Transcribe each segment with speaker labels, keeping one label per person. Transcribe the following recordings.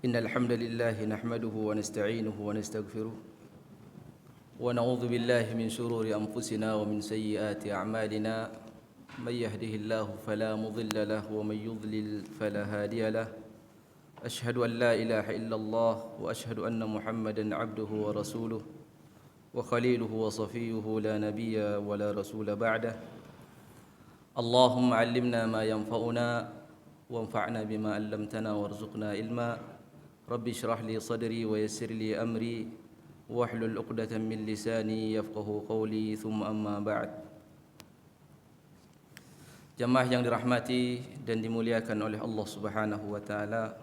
Speaker 1: إن الحمد لله نحمده ونستعينه ونستغفره ونعوذ بالله من شرور أنفسنا ومن سيئات أعمالنا من يهده الله فلا مضل له ومن يضلل فلا هادي له أشهد أن لا إله إلا الله وأشهد أن محمدا عبده ورسوله وخليله وصفيه لا نبي ولا رسول بعده اللهم علمنا ما ينفعنا وانفعنا بما علمتنا وارزقنا علما رب اشرح لي صدري ويسر لي أمري واحلل عقدة من لساني يفقهوا قولي ثم أما بعد. Jamaah yang dirahmati dan dimuliakan oleh Allah Subhanahu wa taala,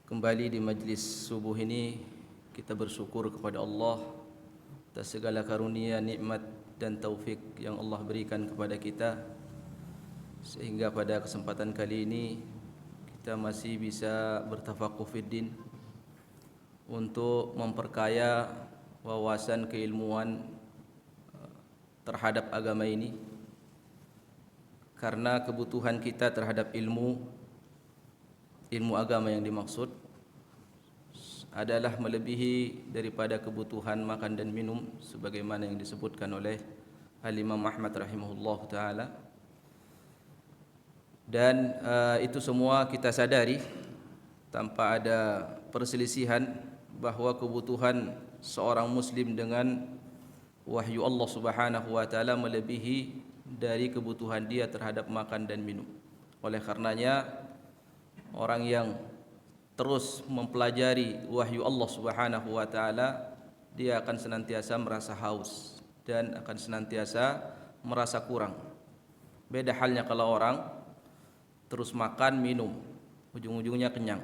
Speaker 1: kembali di majlis subuh ini kita bersyukur kepada Allah atas segala karunia, nikmat dan taufik yang Allah berikan kepada kita, sehingga pada kesempatan kali ini kita masih bisa bertafaquh fiddin untuk memperkaya wawasan keilmuan terhadap agama ini, karena kebutuhan kita terhadap ilmu agama yang dimaksud adalah melebihi daripada kebutuhan makan dan minum, sebagaimana yang disebutkan oleh Al-Imam Ahmad rahimahullah ta'ala. Dan itu semua kita sadari tanpa ada perselisihan bahawa kebutuhan seorang muslim dengan wahyu Allah Subhanahu wa taala melebihi dari kebutuhan dia terhadap makan dan minum. Oleh karenanya orang yang terus mempelajari wahyu Allah Subhanahu wa taala, dia akan senantiasa merasa haus dan akan senantiasa merasa kurang. Beda halnya kalau orang terus makan minum, ujung-ujungnya kenyang.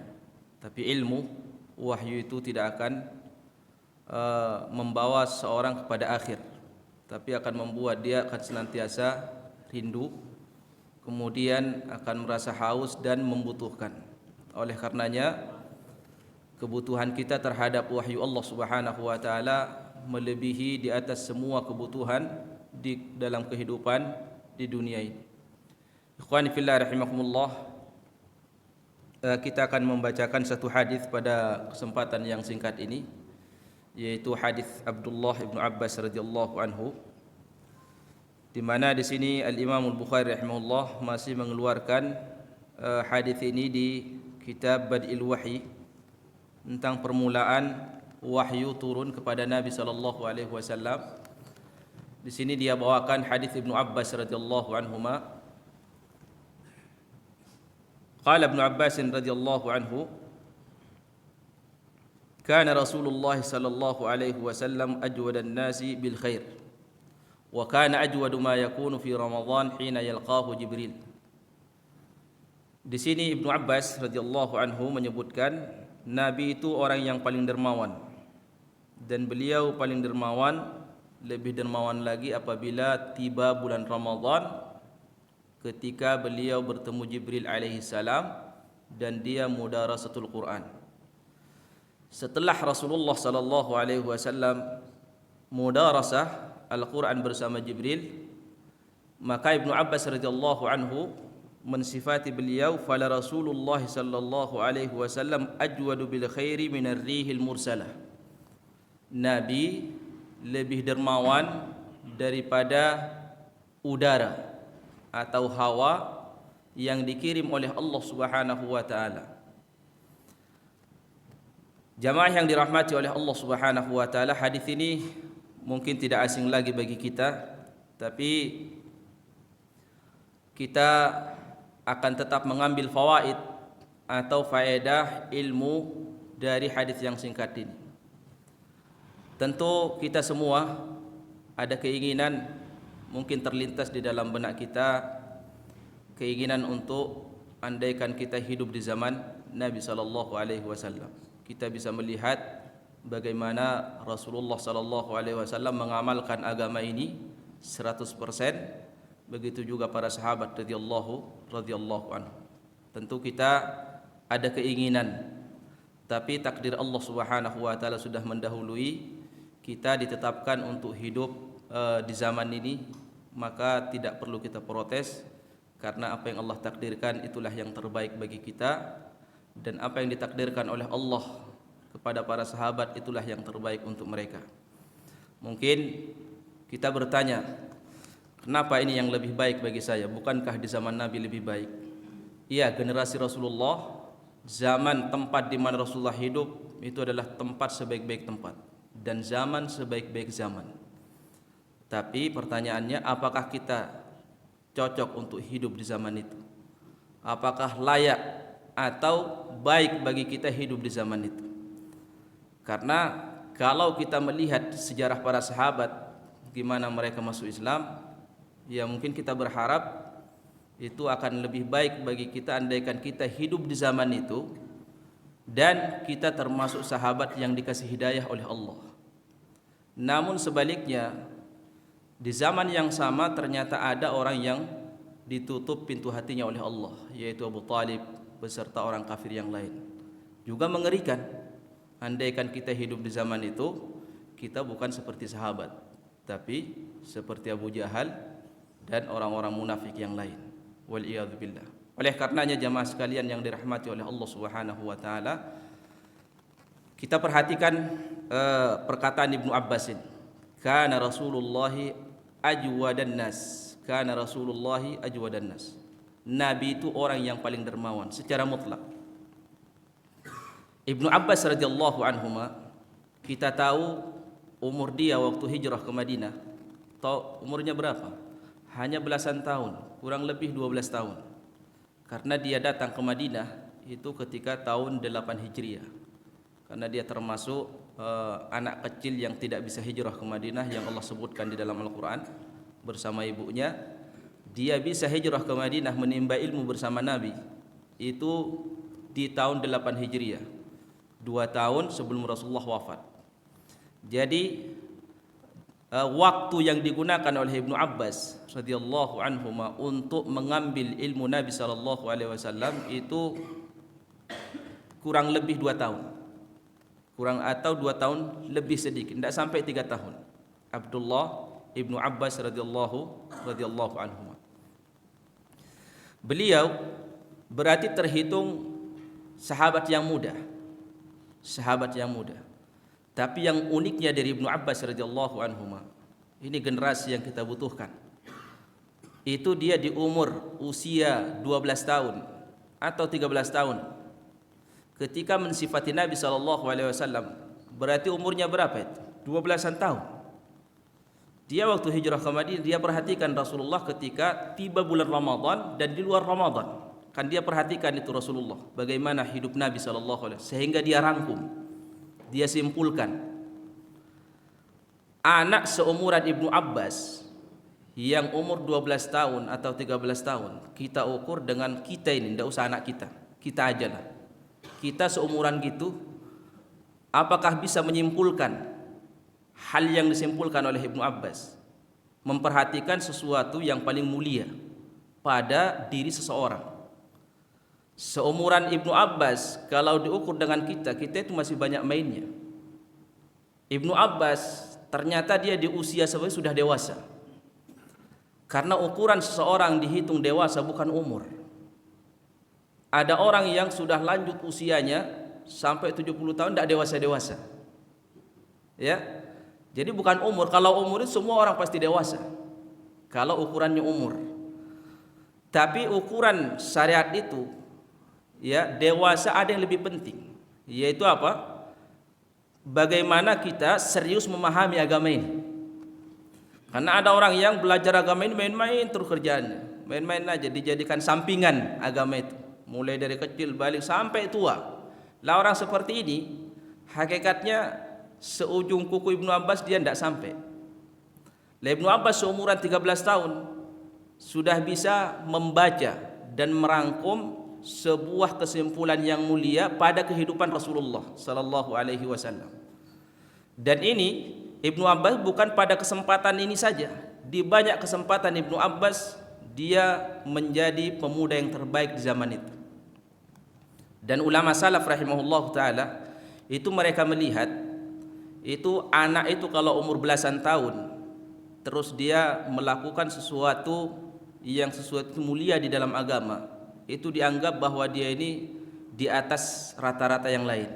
Speaker 1: Tapi ilmu, wahyu itu tidak akan membawa seorang kepada akhir, tapi akan membuat dia akan senantiasa rindu, kemudian akan merasa haus dan membutuhkan. Oleh karenanya kebutuhan kita terhadap wahyu Allah Subhanahu wa taala melebihi di atas semua kebutuhan di dalam kehidupan di dunia ini. Ikhwani fillah rahimakumullah, kita akan membacakan satu hadis pada kesempatan yang singkat ini, yaitu hadis Abdullah bin Abbas radhiyallahu anhu, di mana di sini Al-Imam Al-Bukhari rahimahullah masih mengeluarkan hadis ini di kitab Bad'il Wahyi, tentang permulaan wahyu turun kepada Nabi sallallahu alaihi wasallam. Di sini dia bawakan hadis Ibnu Abbas radhiyallahu anhuma. Qala Ibnu Abbas radhiyallahu anhu, kana Rasulullah sallallahu alaihi wasallam ajwadan nasi bil khair, wa kana ajwadu ma yakunu fi Ramadan hina yalqahu Jibril. Di sini Ibnu Abbas radhiyallahu anhu menyebutkan Nabi itu orang yang paling dermawan, dan beliau paling dermawan, lebih dermawan lagi apabila tiba bulan Ramadan, ketika beliau bertemu Jibril alaihi salam dan dia mudarasatul Quran. Setelah Rasulullah sallallahu alaihi wasallam mudarasah Al-Quran bersama Jibril, maka Ibnu Abbas radhiyallahu anhu mensifati beliau, fala Rasulullah sallallahu alaihi wasallam ajwadu bil khairi minar rihil mursalah. Nabi lebih dermawan daripada udara atau hawa yang dikirim oleh Allah Subhanahu wa taala. Jamaah yang dirahmati oleh Allah Subhanahu wa taala, hadis ini mungkin tidak asing lagi bagi kita, tapi kita akan tetap mengambil fawaid atau faedah ilmu dari hadis yang singkat ini. Tentu kita semua ada keinginan, mungkin terlintas di dalam benak kita keinginan untuk andaikan kita hidup di zaman Nabi sallallahu alaihi wasallam, kita bisa melihat bagaimana Rasulullah sallallahu alaihi wasallam mengamalkan agama ini 100%, begitu juga para sahabat radhiyallahu anhu. Tentu kita ada keinginan, tapi takdir Allah Subhanahu wa taala sudah mendahului kita ditetapkan untuk hidup di zaman ini, maka tidak perlu kita protes, karena apa yang Allah takdirkan itulah yang terbaik bagi kita. dan apa yang ditakdirkan oleh Allah kepada para sahabat itulah yang terbaik untuk mereka. Mungkin kita bertanya, kenapa ini yang lebih baik bagi saya? Bukankah di zaman Nabi lebih baik? Iya, generasi Rasulullah, zaman tempat di mana Rasulullah hidup itu adalah tempat sebaik-baik tempat dan zaman sebaik-baik zaman. Tapi pertanyaannya, apakah kita cocok untuk hidup di zaman itu? Apakah layak atau baik bagi kita hidup di zaman itu? Karena kalau kita melihat sejarah para sahabat, gimana mereka masuk Islam, ya mungkin kita berharap itu akan lebih baik bagi kita andaikan kita hidup di zaman itu dan kita termasuk sahabat yang dikasih hidayah oleh Allah. Namun sebaliknya, di zaman yang sama ternyata ada orang yang ditutup pintu hatinya oleh Allah, yaitu Abu Talib beserta orang kafir yang lain. Juga mengerikan. Andaikan kita hidup di zaman itu, kita bukan seperti sahabat, tapi seperti Abu Jahal dan orang-orang munafik yang lain. Wal'iyadzubillah. Oleh karenanya jamaah sekalian yang dirahmati oleh Allah Subhanahu wa taala, kita perhatikan perkataan Ibnu Abbasin. Kana Rasulullah ajwadan nas. Kana Rasulullah ajwadan nas. Nabi itu orang yang paling dermawan secara mutlak. Ibnu Abbas radhiyallahu anhuma, kita tahu umur dia waktu hijrah ke Madinah. Tahu umurnya berapa? Hanya belasan tahun, kurang lebih 12 tahun. Karena dia datang ke Madinah itu ketika tahun 8 Hijriah. Karena dia termasuk anak kecil yang tidak bisa hijrah ke Madinah yang Allah sebutkan di dalam Al-Qur'an bersama ibunya. Dia bisa hijrah ke Madinah menimba ilmu bersama Nabi itu di tahun 8 Hijriah, 2 tahun sebelum Rasulullah wafat. Jadi waktu yang digunakan oleh Ibnu Abbas radhiyallahu anhuma untuk mengambil ilmu Nabi sallallahu alaihi wasallam itu kurang lebih 2 tahun. Kurang atau 2 tahun lebih sedikit, tidak sampai 3 tahun. Abdullah Ibnu Abbas radhiyallahu anhuma. Beliau berarti terhitung sahabat yang muda. Sahabat yang muda. Tapi yang uniknya dari Ibnu Abbas radhiyallahu anhuma, ini generasi yang kita butuhkan. Itu dia di umur usia 12 tahun atau 13 tahun ketika mensifati Nabi sallallahu alaihi wasallam. Berarti umurnya berapa itu? 12-an tahun. Dia waktu hijrah ke Madinah, dia perhatikan Rasulullah ketika tiba bulan Ramadan dan di luar Ramadan. Kan dia perhatikan itu Rasulullah, bagaimana hidup Nabi sallallahu alaihi wasallam, sehingga dia rangkum, dia simpulkan. Anak seumuran Ibnu Abbas yang umur 12 tahun atau 13 tahun, kita ukur dengan kita ini, tidak usah anak kita, kita aja lah. Kita seumuran gitu, apakah bisa menyimpulkan hal yang disimpulkan oleh Ibnu Abbas? Memperhatikan sesuatu yang paling mulia pada diri seseorang. Seumuran Ibnu Abbas, kalau diukur dengan kita itu masih banyak mainnya. Ibnu Abbas ternyata dia di usia sebenarnya sudah dewasa. Karena ukuran seseorang dihitung dewasa bukan umur. Ada orang yang sudah lanjut usianya sampai 70 tahun tidak dewasa-dewasa. Ya. Jadi bukan umur. Kalau umur itu semua orang pasti dewasa. Kalau ukurannya umur. Tapi ukuran syariat itu, ya, dewasa ada yang lebih penting, yaitu apa? Bagaimana kita serius memahami agama ini. Karena ada orang yang belajar agama ini main-main terus kerjaannya, main-main aja, dijadikan sampingan agama itu, mulai dari kecil balik sampai tua. Lah orang seperti ini hakikatnya seujung kuku Ibnu Abbas dia tidak sampai. Lah Ibnu Abbas seumuran 13 tahun sudah bisa membaca dan merangkum sebuah kesimpulan yang mulia pada kehidupan Rasulullah sallallahu alaihi wasallam. Dan ini Ibnu Abbas bukan pada kesempatan ini saja. Di banyak kesempatan Ibnu Abbas dia menjadi pemuda yang terbaik di zaman itu. Dan ulama salaf rahimahullah taala itu mereka melihat itu anak itu kalau umur belasan tahun terus dia melakukan sesuatu yang mulia di dalam agama, itu dianggap bahwa dia ini di atas rata-rata yang lain.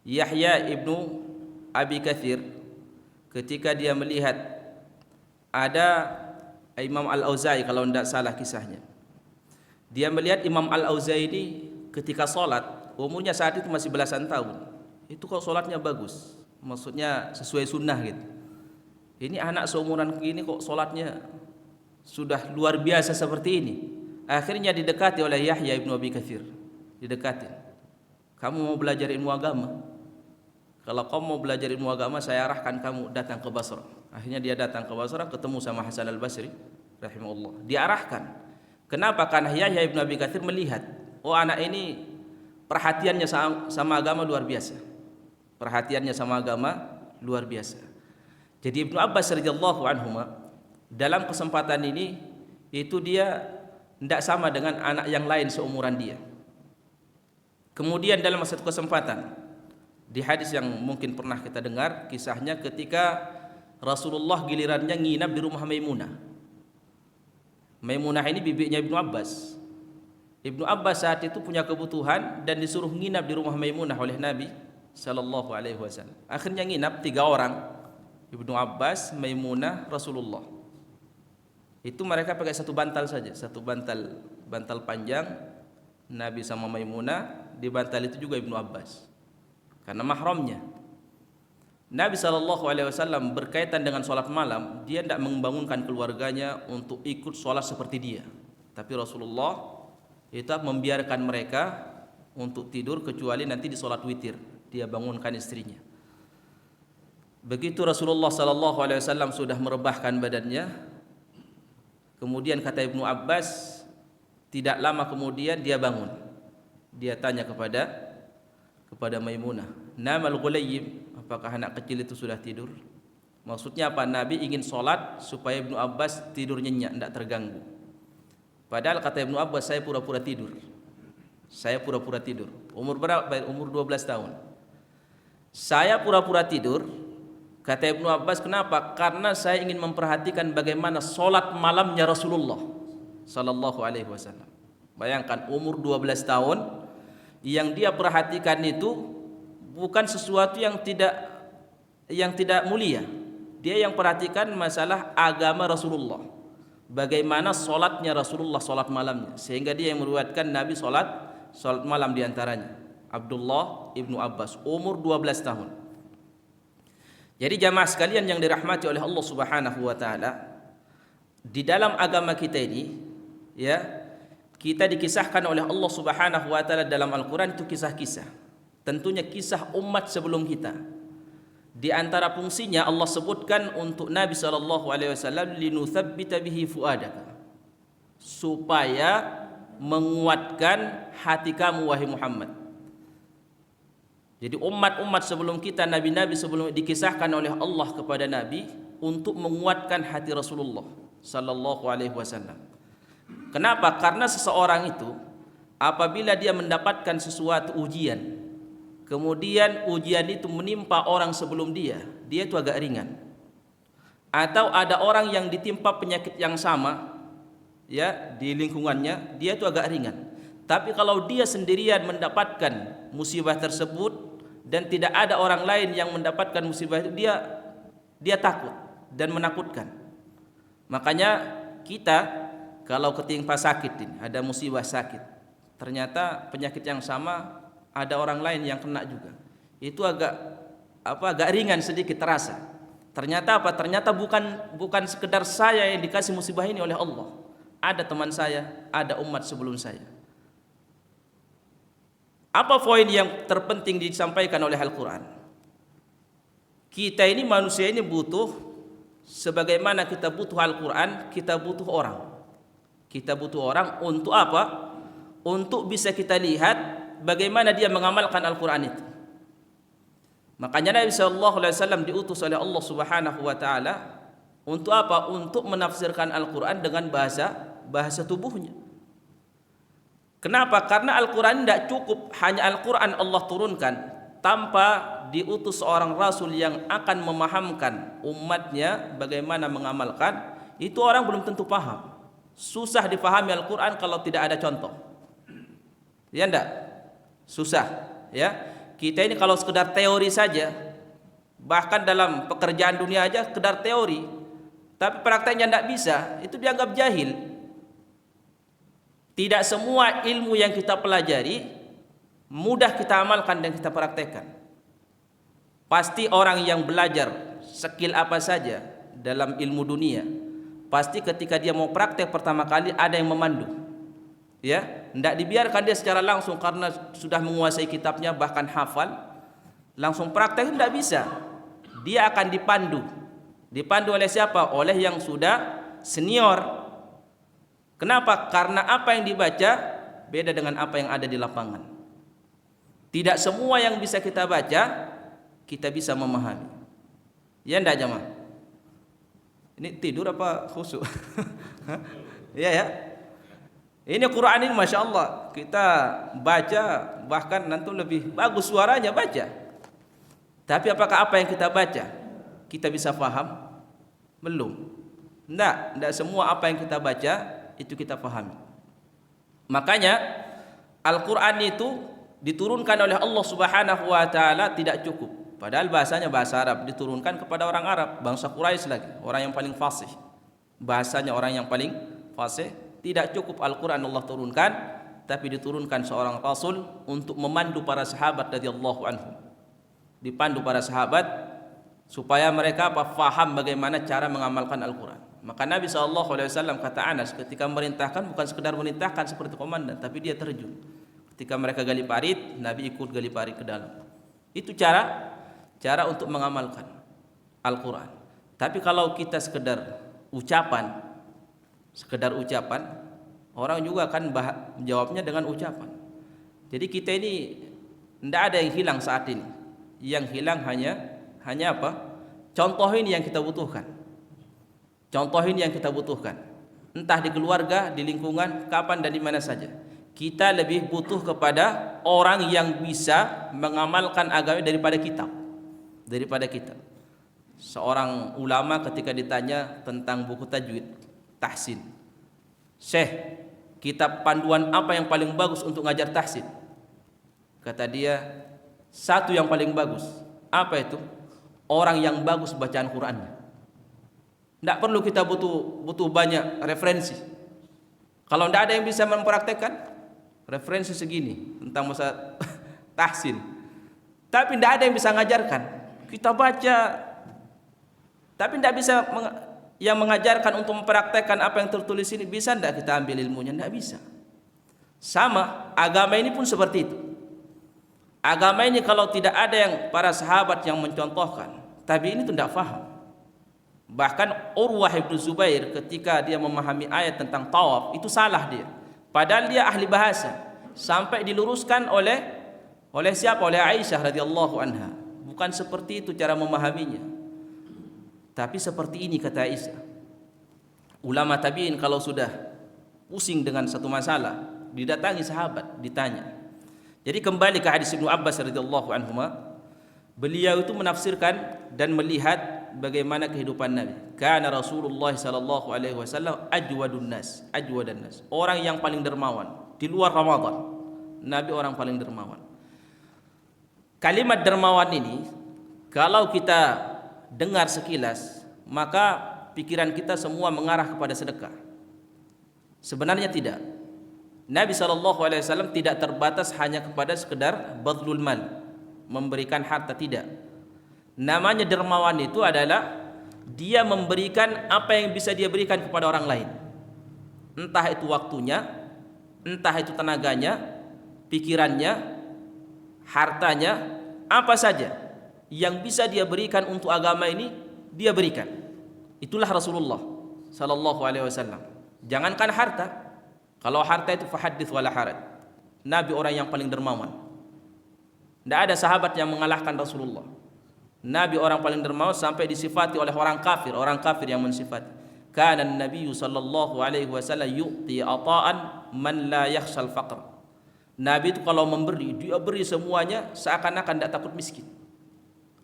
Speaker 1: Yahya ibnu Abi Katsir ketika dia melihat ada Imam Al-Auza'i, kalau tidak salah kisahnya, dia melihat Imam Al-Auza'i ini ketika sholat, umurnya saat itu masih belasan tahun, itu kok sholatnya bagus, maksudnya sesuai sunnah gitu. Ini anak seumuran ini kok sholatnya sudah luar biasa seperti ini. Akhirnya didekati oleh Yahya ibnu Abi Katsir, didekatin. Kamu mau belajar ilmu agama? Kalau kamu mau belajar ilmu agama, saya arahkan kamu datang ke Basrah. Akhirnya dia datang ke Basrah, ketemu sama Hasan al-Basri rahimahullah. Diarahkan. Kenapa? Karena Yahya ibnu Abi Katsir melihat, oh anak ini perhatiannya sama agama luar biasa. Perhatiannya sama agama luar biasa. Jadi Ibnu Abbas radhiyallahu anhu dalam kesempatan ini itu dia tidak sama dengan anak yang lain seumuran dia. Kemudian dalam satu kesempatan di hadis yang mungkin pernah kita dengar kisahnya, ketika Rasulullah gilirannya nginap di rumah Maimunah. Maimunah ini bibinya Ibnu Abbas. Ibnu Abbas saat itu punya kebutuhan dan disuruh nginap di rumah Maimunah oleh Nabi sallallahu alaihi wasallam. Akhirnya nginap 3 orang, Ibnu Abbas, Maimunah, Rasulullah. Itu mereka pakai satu bantal saja, satu bantal panjang, Nabi sama Maimunah, di bantal itu juga Ibnu Abbas. Karena mahramnya. Nabi SAW berkaitan dengan sholat malam, dia tidak membangunkan keluarganya untuk ikut sholat seperti dia. Tapi Rasulullah itu membiarkan mereka untuk tidur kecuali nanti di sholat witir, dia bangunkan istrinya. Begitu Rasulullah SAW sudah merebahkan badannya, kemudian kata Ibnu Abbas, tidak lama kemudian dia bangun. Dia tanya kepada Maimunah, Namal Ghulayyim, apakah anak kecil itu sudah tidur? Maksudnya apa? Nabi ingin sholat supaya Ibnu Abbas tidur nyenyak, tidak terganggu. Padahal kata Ibnu Abbas, saya pura-pura tidur. Saya pura-pura tidur. Umur berapa? Umur 12 tahun. Saya pura-pura tidur. Kata Ibnu Abbas, kenapa? Karena saya ingin memperhatikan bagaimana sholat malamnya Rasulullah sallallahu alaihi wasallam. Bayangkan umur 12 tahun, yang dia perhatikan itu bukan sesuatu yang tidak mulia. Dia yang perhatikan masalah agama Rasulullah, bagaimana sholatnya Rasulullah, sholat malamnya, sehingga dia yang meriwayatkan Nabi sholat malam diantaranya Abdullah ibnu Abbas, umur 12 tahun. Jadi jamaah sekalian yang dirahmati oleh Allah Subhanahu wa taala, di dalam agama kita ini ya, kita dikisahkan oleh Allah Subhanahu wa taala dalam Al-Qur'an itu kisah-kisah. Tentunya kisah umat sebelum kita. Di antara fungsinya Allah sebutkan untuk Nabi sallallahu alaihi wasallam, linutsabbita bihi fuadaka, supaya menguatkan hati kamu wahai Muhammad. Jadi umat-umat sebelum kita, nabi-nabi sebelum, dikisahkan oleh Allah kepada Nabi untuk menguatkan hati Rasulullah sallallahu alaihi wasallam. Kenapa? Karena seseorang itu apabila dia mendapatkan sesuatu ujian, kemudian ujian itu menimpa orang sebelum dia itu agak ringan. Atau ada orang yang ditimpa penyakit yang sama ya di lingkungannya, dia itu agak ringan. Tapi kalau dia sendirian mendapatkan musibah tersebut dan tidak ada orang lain yang mendapatkan musibah itu, dia takut dan menakutkan. Makanya kita kalau ketimpa sakit ini, ada musibah sakit, ternyata penyakit yang sama ada orang lain yang kena juga, itu agak ringan sedikit terasa. Ternyata apa? Ternyata bukan sekedar saya yang dikasih musibah ini oleh Allah. Ada teman saya, ada umat sebelum saya. Apa poin yang terpenting disampaikan oleh Al-Quran? Kita ini manusia ini butuh, sebagaimana kita butuh Al-Quran, kita butuh orang. Kita butuh orang untuk apa? Untuk bisa kita lihat bagaimana dia mengamalkan Al-Quran itu. Makanya Nabi SAW diutus oleh Allah Subhanahu wa taala untuk apa? Untuk menafsirkan Al-Quran dengan bahasa tubuhnya. Kenapa? Karena Al-Quran tidak cukup hanya Al-Quran Allah turunkan tanpa diutus seorang Rasul yang akan memahamkan umatnya bagaimana mengamalkan. Itu orang belum tentu paham. Susah dipahami Al-Quran kalau tidak ada contoh. Ya enggak? Susah, ya. Kita ini kalau sekedar teori saja, bahkan dalam pekerjaan dunia aja sekedar teori, tapi prakteknya tidak bisa, itu dianggap jahil. Tidak semua ilmu yang kita pelajari mudah kita amalkan dan kita praktekkan. Pasti orang yang belajar skill apa saja dalam ilmu dunia, pasti ketika dia mau praktek pertama kali ada yang memandu. Ya, tidak dibiarkan dia secara langsung karena sudah menguasai kitabnya bahkan hafal, langsung praktek tidak bisa. Dia akan dipandu. Dipandu oleh siapa? Oleh yang sudah senior. Kenapa? Karena apa yang dibaca beda dengan apa yang ada di lapangan. Tidak semua yang bisa kita baca kita bisa memahami. Ya enggak jemaah? Ini tidur apa khusyuk? Iya ya. Ini Quran ini Masya Allah, kita baca bahkan nanti lebih bagus suaranya baca. Tapi apakah apa yang kita baca kita bisa paham? Belum. Tidak semua apa yang kita baca itu kita pahami. Makanya Al-Quran itu diturunkan oleh Allah Subhanahu wa taala tidak cukup. Padahal bahasanya bahasa Arab, diturunkan kepada orang Arab, bangsa Quraisy lagi, orang yang paling fasih. Bahasanya orang yang paling fasih. Tidak cukup Al-Quran Allah turunkan, tapi diturunkan seorang Rasul untuk memandu para sahabat radhiyallahu anhum. Dipandu para sahabat supaya mereka faham bagaimana cara mengamalkan Al-Quran. Maka Nabi SAW kata Anas ketika memerintahkan bukan sekedar memerintahkan seperti komandan, tapi dia terjun. Ketika mereka gali parit, Nabi ikut gali parit ke dalam. Itu cara untuk mengamalkan Al-Quran. Tapi kalau kita sekedar ucapan, orang juga akan jawabnya dengan ucapan. Jadi kita ini tidak ada yang hilang saat ini. Yang hilang hanya apa? Contohin yang kita butuhkan. Entah di keluarga, di lingkungan, kapan dan di mana saja. Kita lebih butuh kepada orang yang bisa mengamalkan agama daripada kitab. Seorang ulama ketika ditanya tentang buku tajwid, tahsin, Syekh, kitab panduan apa yang paling bagus untuk ngajar tahsin? Kata dia, satu yang paling bagus. Apa itu? Orang yang bagus bacaan Qurannya. Tidak perlu kita butuh banyak referensi. Kalau tidak ada yang bisa mempraktekkan, referensi segini tentang masa tahsin, tapi tidak ada yang bisa mengajarkan. Kita baca, tapi tidak bisa yang mengajarkan untuk mempraktekkan apa yang tertulis ini. Bisa tidak kita ambil ilmunya? Tidak bisa. Sama, agama ini pun seperti itu. Agama ini kalau tidak ada yang para sahabat yang mencontohkan, tapi ini tidak faham. Bahkan Urwah ibn Zubair ketika dia memahami ayat tentang tawaf, itu salah dia. Padahal dia ahli bahasa. Sampai diluruskan oleh siapa? Oleh Aisyah radhiyallahu anha. Bukan seperti itu cara memahaminya. Tapi seperti ini kata Aisyah. Ulama tabi'in kalau sudah pusing dengan satu masalah, didatangi sahabat, ditanya. Jadi kembali ke hadis Ibnu Abbas radhiyallahu anhuma, beliau itu menafsirkan dan melihat bagaimana kehidupan Nabi. Kana Rasulullah sallallahu alaihi wasallam ajwadun nas. Orang yang paling dermawan di luar Ramadan. Nabi orang paling dermawan. Kalimat dermawan ini kalau kita dengar sekilas, maka pikiran kita semua mengarah kepada sedekah. Sebenarnya tidak. Nabi SAW tidak terbatas hanya kepada sekedar badlul mal, memberikan harta, tidak. Namanya dermawan itu adalah dia memberikan apa yang bisa dia berikan kepada orang lain. Entah itu waktunya, entah itu tenaganya, pikirannya, hartanya, apa saja yang bisa dia berikan untuk agama ini, dia berikan. Itulah Rasulullah sallallahu alaihi wasallam. Jangankan harta. Kalau harta itu fahadits wala haraj. Nabi orang yang paling dermawan. Tidak ada sahabat yang mengalahkan Rasulullah. Nabi orang paling dermawan sampai disifati oleh orang kafir yang mensifati. Kana an-nabiy sallallahu alaihi wasallam yu'ti ata'an man la yakhshal faqr. Nabi itu kalau memberi, dia beri semuanya seakan-akan tidak takut miskin.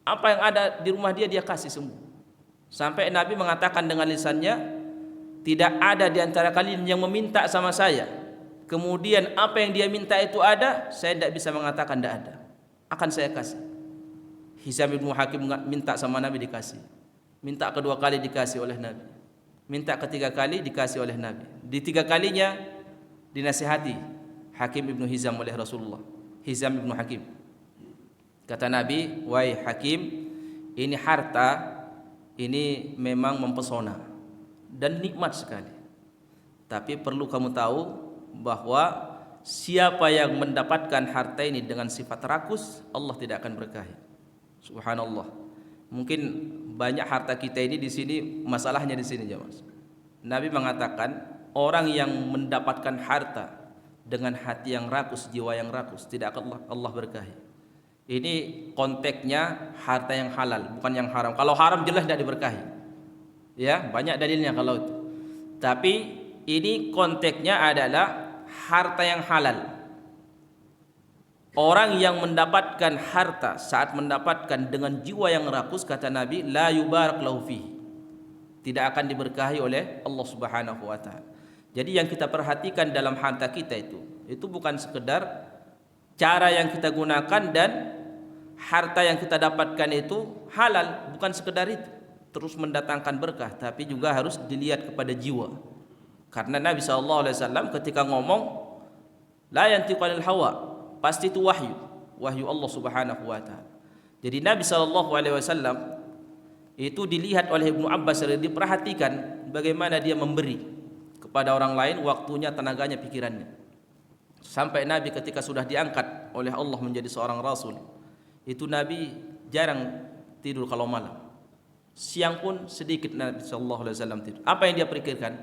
Speaker 1: Apa yang ada di rumah dia kasih semua. Sampai Nabi mengatakan dengan lisannya, tidak ada di antara kalian yang meminta sama saya kemudian apa yang dia minta itu ada, saya tidak bisa mengatakan tidak ada. Akan saya kasih. Hizam bin Hakim minta sama Nabi, dikasih. Minta kedua kali, dikasih oleh Nabi. Minta ketiga kali, dikasih oleh Nabi. Di tiga kalinya dinasihati Hakim ibnu Hizam oleh Rasulullah. Hizam ibnu Hakim, kata Nabi, wahai Hakim, ini harta ini memang mempesona dan nikmat sekali. Tapi perlu kamu tahu bahwa siapa yang mendapatkan harta ini dengan sifat rakus, Allah tidak akan berkahi. Subhanallah. Mungkin banyak harta kita ini di sini, masalahnya di sini jemaah. Nabi mengatakan orang yang mendapatkan harta dengan hati yang rakus, jiwa yang rakus, tidak akan Allah berkahi. Ini konteksnya harta yang halal, bukan yang haram. Kalau haram jelas tidak diberkahi. Ya, banyak dalilnya kalau itu. Tapi ini konteksnya adalah harta yang halal. Orang yang mendapatkan harta saat mendapatkan dengan jiwa yang rakus, kata Nabi, la yubarak lahu fihi, tidak akan diberkahi oleh Allah Subhanahu wa taala. Jadi yang kita perhatikan dalam harta kita itu bukan sekedar cara yang kita gunakan dan harta yang kita dapatkan itu halal, bukan sekedar itu terus mendatangkan berkah, tapi juga harus dilihat kepada jiwa. Karena Nabi SAW ketika ngomong la yantiqu anil hawa, pasti itu wahyu Allah Subhanahu wa taala. Jadi Nabi SAW itu dilihat oleh Ibnu Abbas, diperhatikan bagaimana dia memberi kepada orang lain waktunya, tenaganya, pikirannya. Sampai Nabi ketika sudah diangkat oleh Allah menjadi seorang rasul, itu Nabi jarang tidur kalau malam. Siang pun sedikit Nabi sallallahu alaihi wasallam tidur. Apa yang dia pikirkan?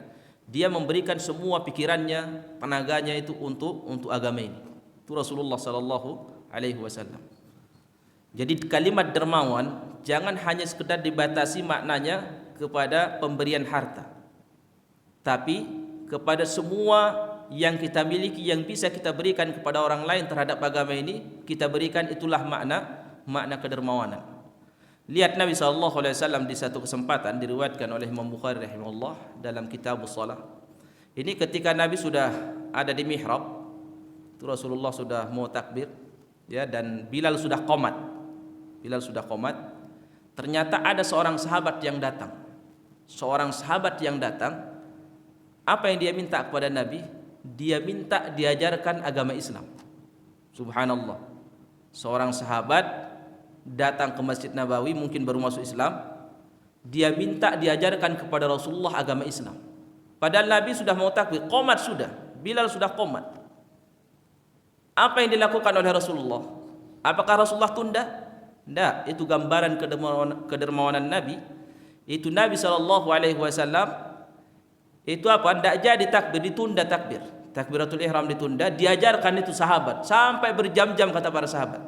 Speaker 1: Dia memberikan semua pikirannya, tenaganya itu untuk agama ini. Itu Rasulullah sallallahu alaihi wasallam. Jadi kalimat dermawan jangan hanya sekedar dibatasi maknanya kepada pemberian harta, tapi kepada semua yang kita miliki yang bisa kita berikan kepada orang lain terhadap agama ini, kita berikan, itulah makna kedermawanan. Lihat Nabi SAW di satu kesempatan, diriwayatkan oleh Imam Bukhari rahimahullah dalam Kitabus Shalah. Ini ketika Nabi sudah ada di mihrab, itu Rasulullah sudah mau takbir, ya, dan Bilal sudah qomat. Ternyata ada seorang sahabat yang datang. Apa yang dia minta kepada Nabi? Dia minta diajarkan agama Islam. Subhanallah. Seorang sahabat datang ke Masjid Nabawi, mungkin baru masuk Islam. Dia minta diajarkan kepada Rasulullah agama Islam. Padahal Nabi sudah mau takbir, qomat sudah, Bilal sudah qomat. Apa yang dilakukan oleh Rasulullah? Apakah Rasulullah tunda? Tidak. Itu gambaran kedermawanan Nabi. Itu Nabi SAW itu apa? Tidak jadi takbir, ditunda takbir. Takbiratul ihram ditunda, diajarkan itu sahabat sampai berjam-jam, kata para sahabat.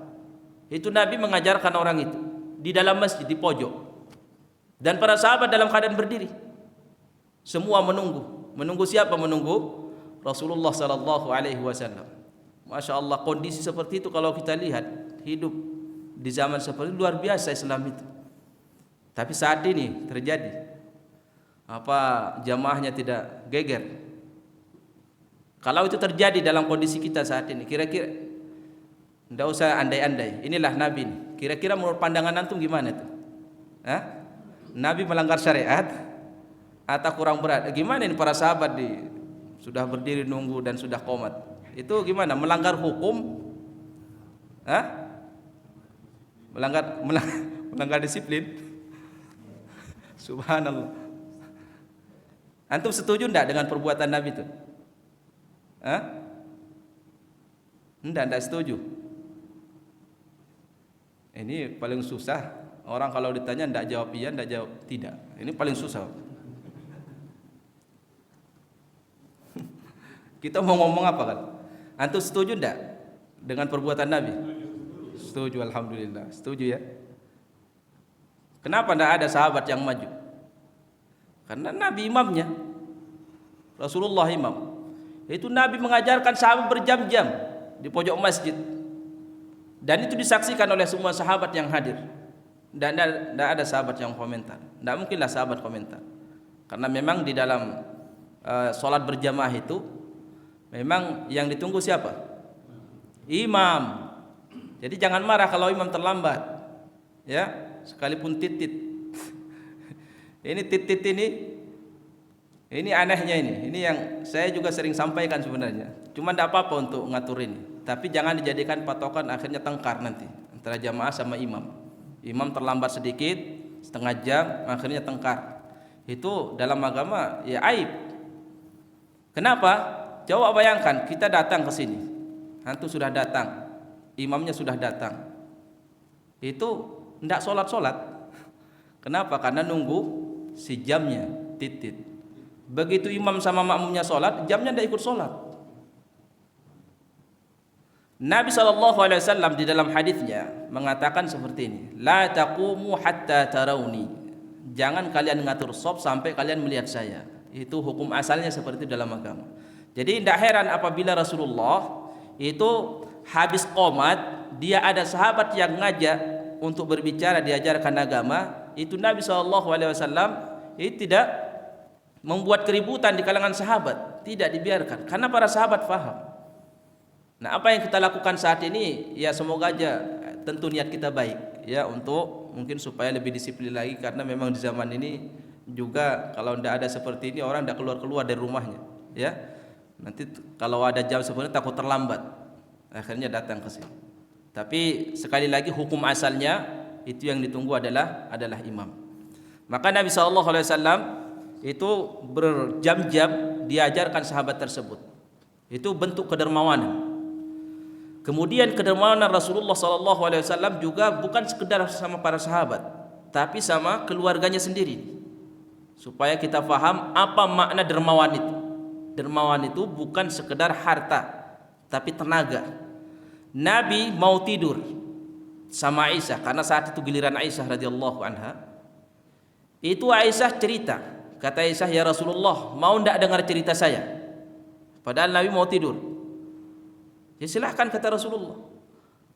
Speaker 1: Itu Nabi mengajarkan orang itu di dalam masjid, di pojok. Dan para sahabat dalam keadaan berdiri. Semua menunggu. Menunggu siapa? Menunggu Rasulullah sallallahu alaihi wasallam. Masya Allah, kondisi seperti itu kalau kita lihat hidup di zaman seperti itu, luar biasa Islam itu. Tapi saat ini terjadi jamaahnya tidak geger. Kalau itu terjadi dalam kondisi kita saat ini, kira-kira tidak usah andai-andai, inilah Nabi ini. Kira-kira menurut pandangan antum gimana itu? Nabi melanggar syariat atau kurang berat? Gimana ini para sahabat sudah berdiri nunggu dan sudah qomat? Itu gimana? Melanggar hukum? Melanggar disiplin? Subhanallah. Antum setuju enggak dengan perbuatan Nabi itu? Enggak setuju. Ini paling susah. Orang kalau ditanya enggak jawab iya, enggak jawab tidak. Ini paling susah. Kita mau ngomong apa kan? Antum setuju enggak dengan perbuatan Nabi? Setuju, alhamdulillah. Setuju ya. Kenapa enggak ada sahabat yang maju? Karena Nabi imamnya, Rasulullah imam. Itu Nabi mengajarkan sahabat berjam-jam di pojok masjid. Dan itu disaksikan oleh semua sahabat yang hadir. Dan tidak ada sahabat yang komentar. Tidak mungkinlah sahabat komentar. Karena memang di dalam sholat berjamaah itu Memang yang ditunggu siapa? Imam. Jadi jangan marah kalau imam terlambat. Ya, sekalipun titit. Ini titit ini anehnya ini. Ini yang saya juga sering sampaikan sebenarnya. Cuma tidak apa-apa untuk ngatur ini. Tapi jangan dijadikan patokan, akhirnya tengkar nanti antara jamaah sama imam. Imam terlambat sedikit, setengah jam, akhirnya tengkar. Itu dalam agama ya aib. Kenapa? Coba bayangkan kita datang ke sini, antum sudah datang, imamnya sudah datang, itu tidak sholat. Kenapa? Karena nunggu si jamnya titit. Begitu imam sama makmumnya sholat, jamnya tidak ikut sholat. Nabi SAW di dalam hadisnya mengatakan seperti ini, la taqumu hatta tarawni, jangan kalian ngatur shaf sampai kalian melihat saya. Itu hukum asalnya seperti itu dalam agama. Jadi tidak heran apabila Rasulullah itu habis qomat, dia ada sahabat yang ngajak untuk berbicara, diajarkan agama, itu Nabi SAW itu tidak membuat keributan di kalangan sahabat, tidak dibiarkan, karena para sahabat faham. Nah, apa yang kita lakukan saat ini, ya semoga aja tentu niat kita baik, ya untuk mungkin supaya lebih disiplin lagi, karena memang di zaman ini juga kalau tidak ada seperti ini orang tidak keluar dari rumahnya, ya. Nanti kalau ada jam sebenarnya takut terlambat, akhirnya datang ke sini. Tapi sekali lagi hukum asalnya itu yang ditunggu adalah imam. Maka Nabi SAW itu berjam-jam diajarkan sahabat tersebut. Itu bentuk kedermawanan. Kemudian kedermawanan Rasulullah SAW juga bukan sekedar sama para sahabat, tapi sama keluarganya sendiri. Supaya kita paham apa makna dermawan itu. Dermawan itu bukan sekedar harta, tapi tenaga. Nabi mau tidur sama Aisyah, karena saat itu giliran Aisyah radhiyallahu anha. Itu Aisyah cerita, kata Aisyah, ya Rasulullah, mau ndak dengar cerita saya? Padahal Nabi mau tidur. Ya silahkan, kata Rasulullah.